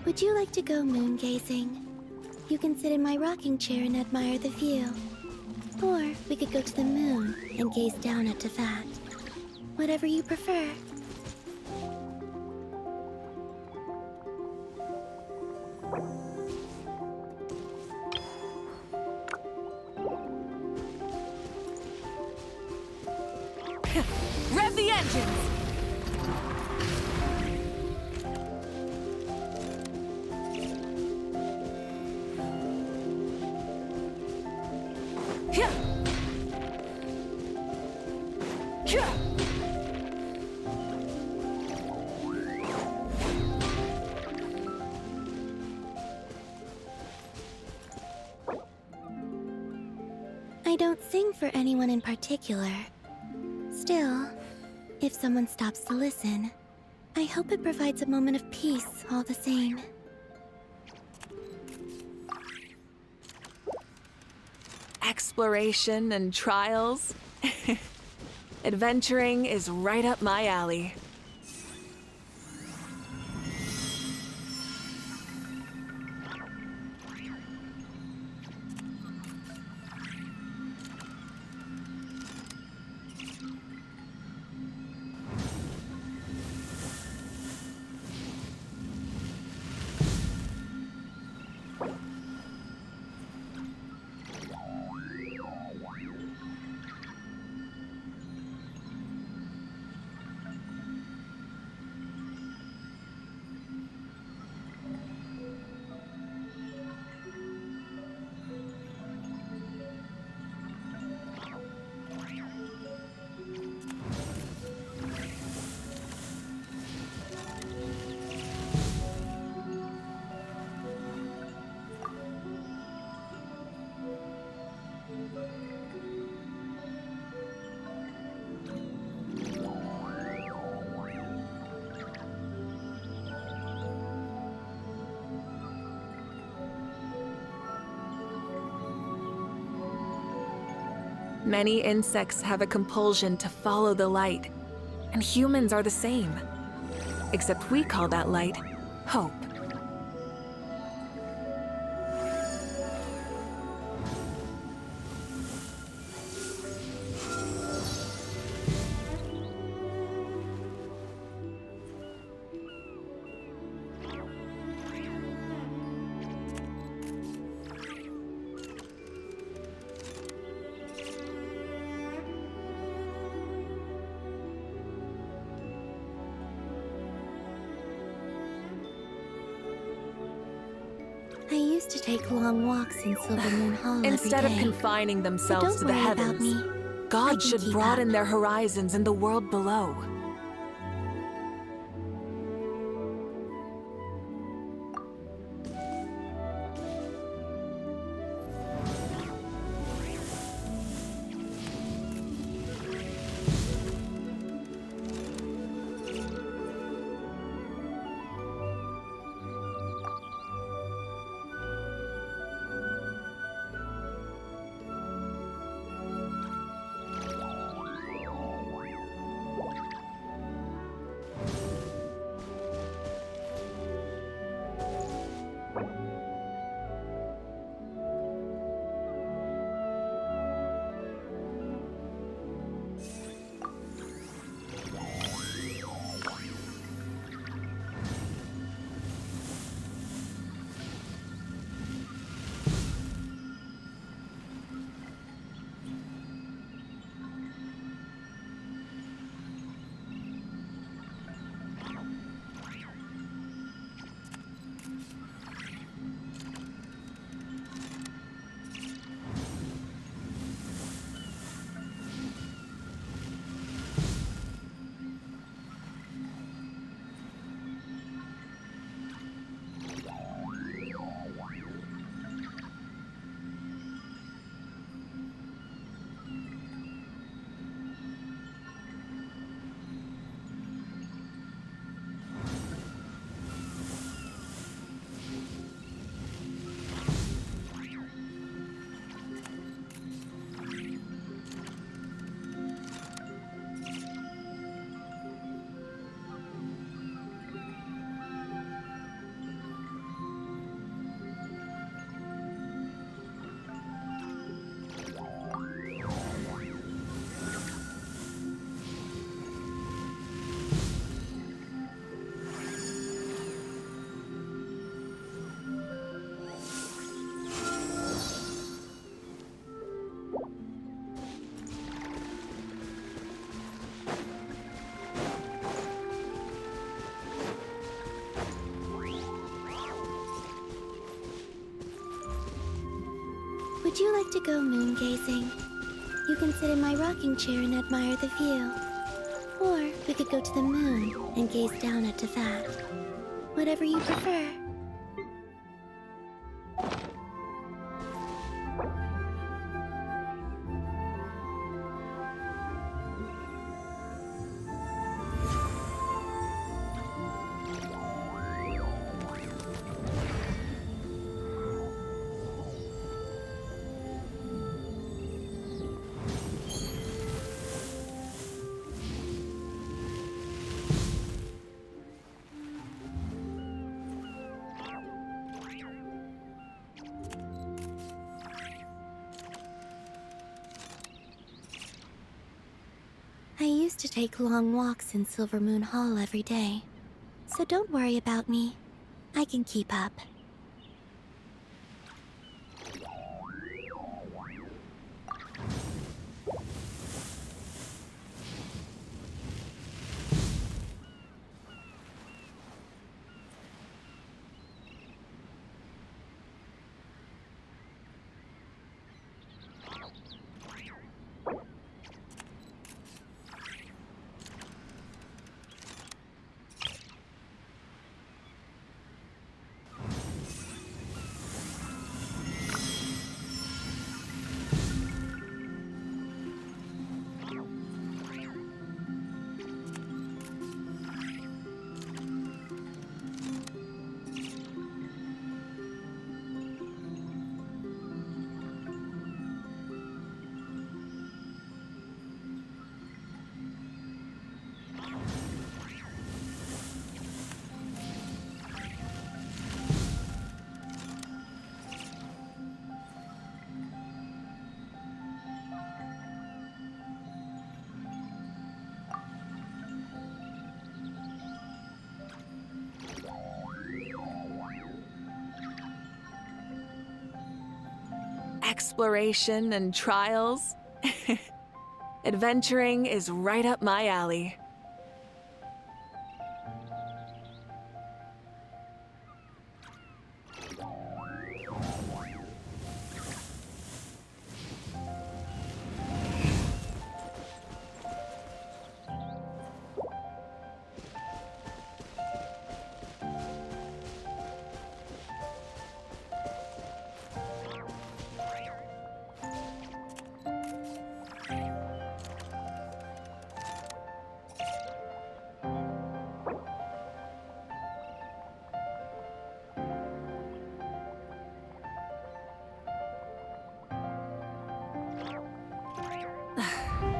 Would you like to go moon gazing? You can sit in my rocking chair and admire the view. Or we could go to the moon and gaze down at Tefat. Whatever you prefer. Rev the engines! I don't sing for anyone in particular. Still, if someone stops to listen, I hope it provides a moment of peace all the same. Exploration and trials. Adventuring is right up my alley. Many insects have a compulsion to follow the light, and humans are the same. Except we call that light hope. I used to take long walks in Silver Moon Hall Instead of every day. confining But themselves don't to the worry about heavens, me. I God can should keep broaden up. their horizons in the world below. Would you like to go moon gazing? You can sit in my rocking chair and admire the view. Or we could go to the moon and gaze down at Tefat. Whatever you prefer. I used to take long walks in Silver Moon Hall every day. So don't worry about me. I can keep up. Exploration and trials. Adventuring is right up my alley.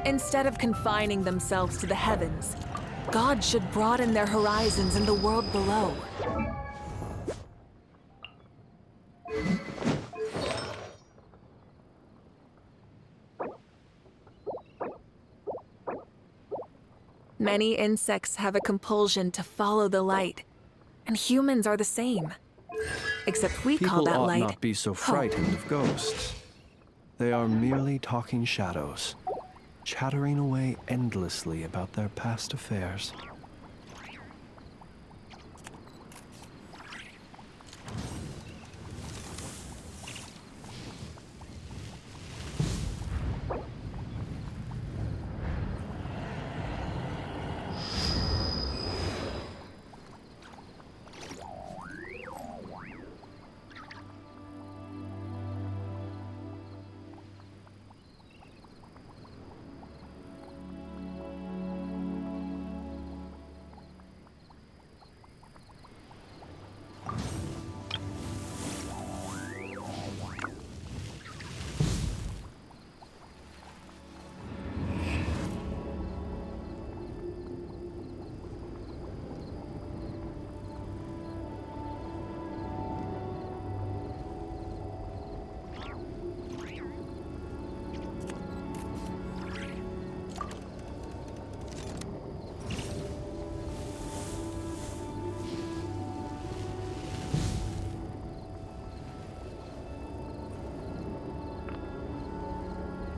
Instead of confining themselves to the heavens, God should broaden their horizons in the world below. Many insects have a compulsion to follow the light, and humans are the same. Except we call that light People ought not be so frightened of ghosts. They are merely talking shadows, chattering away endlessly about their past affairs.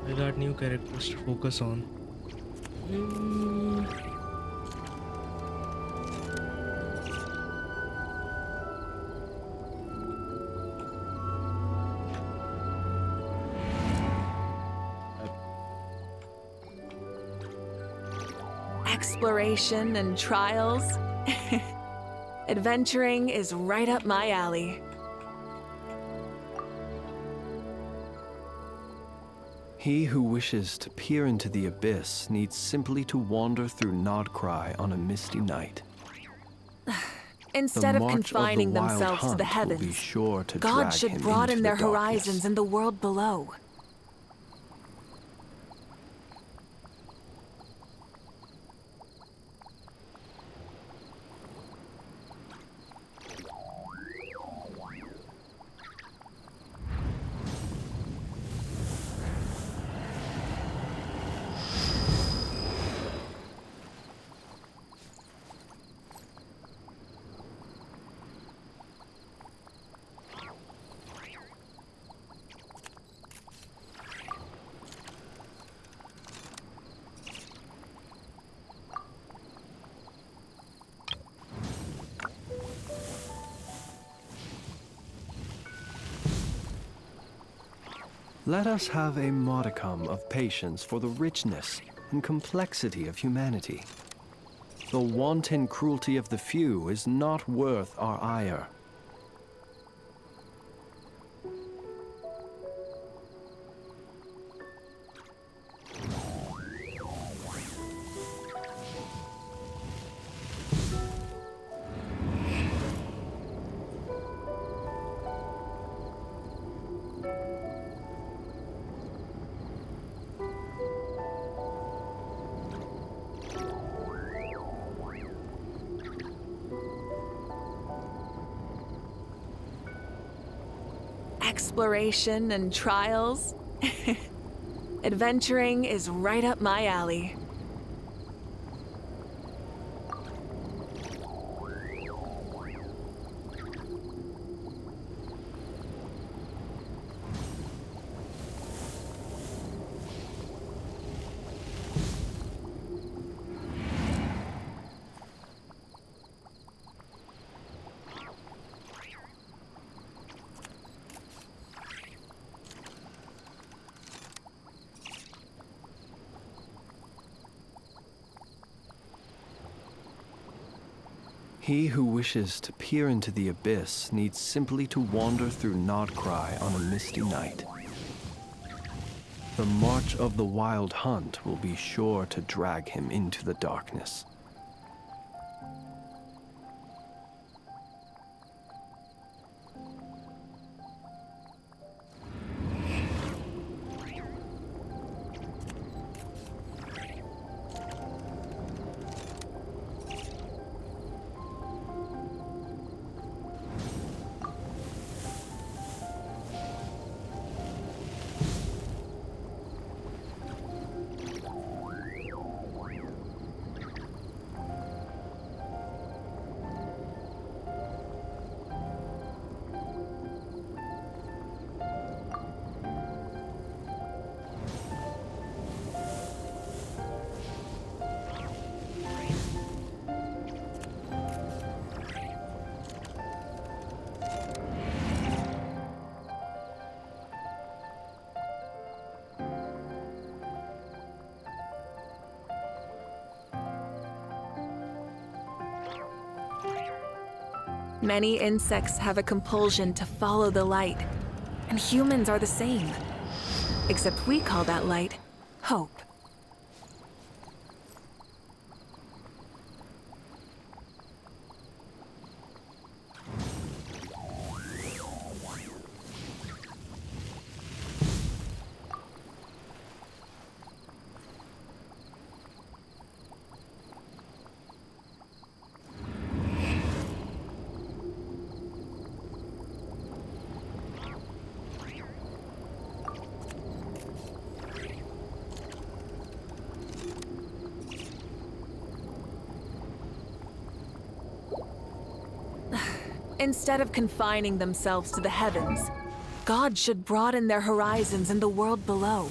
I got new characters to focus on. Exploration and trials. Adventuring is right up my alley. He who wishes to peer into the abyss needs simply to wander through Nodcry on a misty night. Instead The of march confining of the wild themselves to the hunt will be heavens, sure to God drag should him broaden into their the darkness. horizons in the world below. Let us have a modicum of patience for the richness and complexity of humanity. The wanton cruelty of the few is not worth our ire. Exploration and trials. Adventuring is right up my alley. He who wishes to peer into the abyss needs simply to wander through Nodcry on a misty night. The march of the wild hunt will be sure to drag him into the darkness. Many insects have a compulsion to follow the light, and humans are the same. Except we call that light hope. Instead of confining themselves to the heavens, God should broaden their horizons in the world below.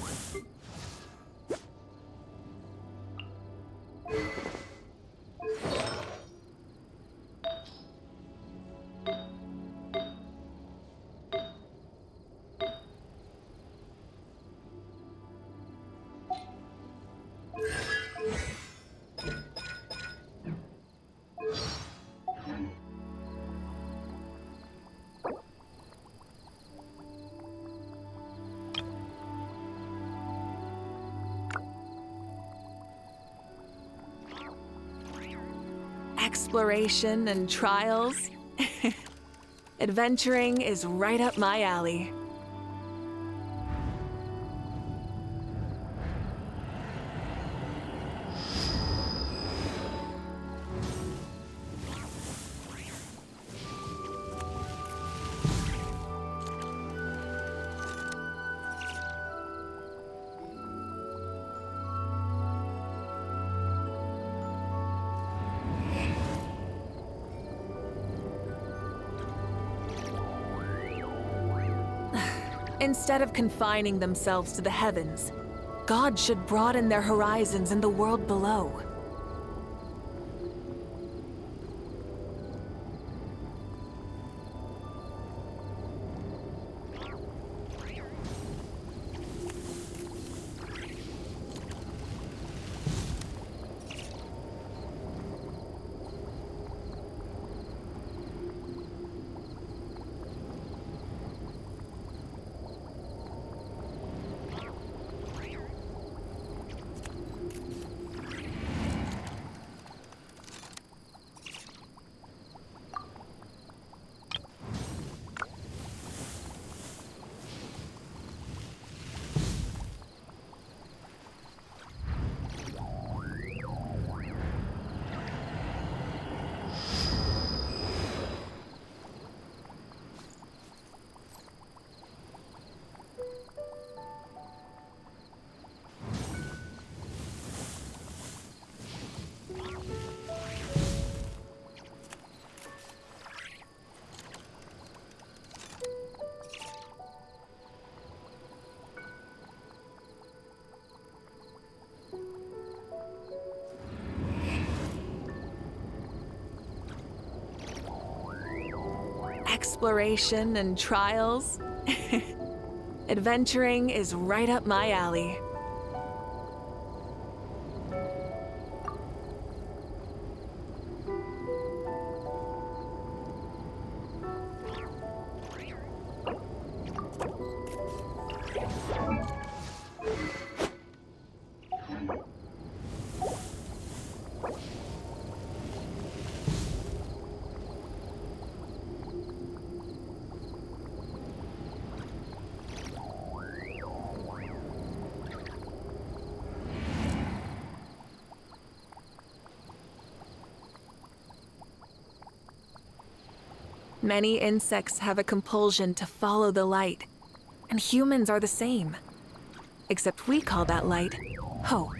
Exploration and trials. Adventuring is right up my alley. Instead of confining themselves to the heavens, God should broaden their horizons in the world below. Exploration and trials. Adventuring is right up my alley. Many insects have a compulsion to follow the light, and humans are the same. Except we call that light hope.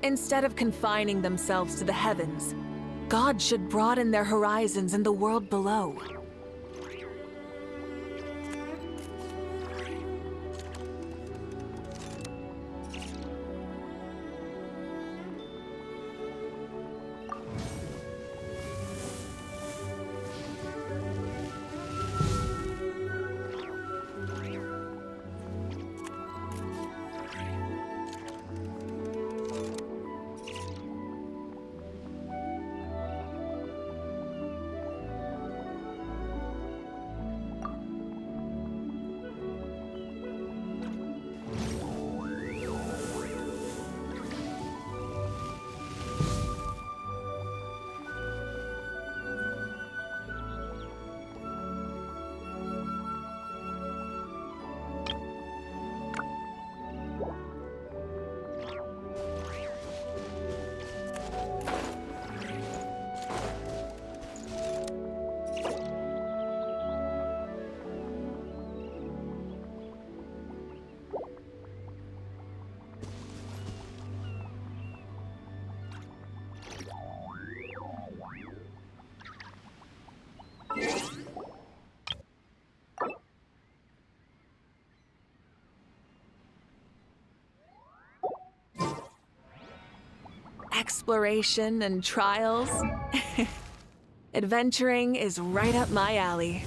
Instead of confining themselves to the heavens, God should broaden their horizons in the world below. exploration and trials. Adventuring is right up my alley.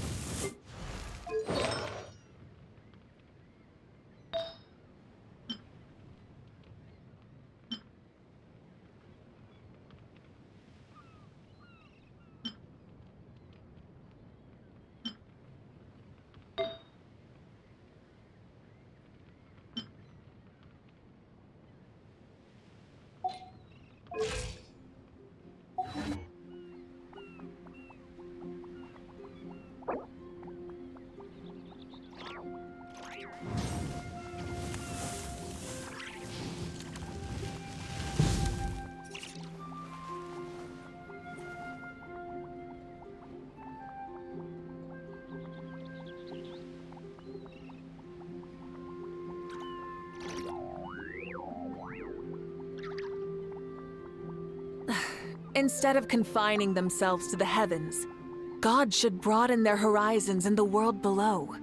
Instead of confining themselves to the heavens, God should broaden their horizons in the world below.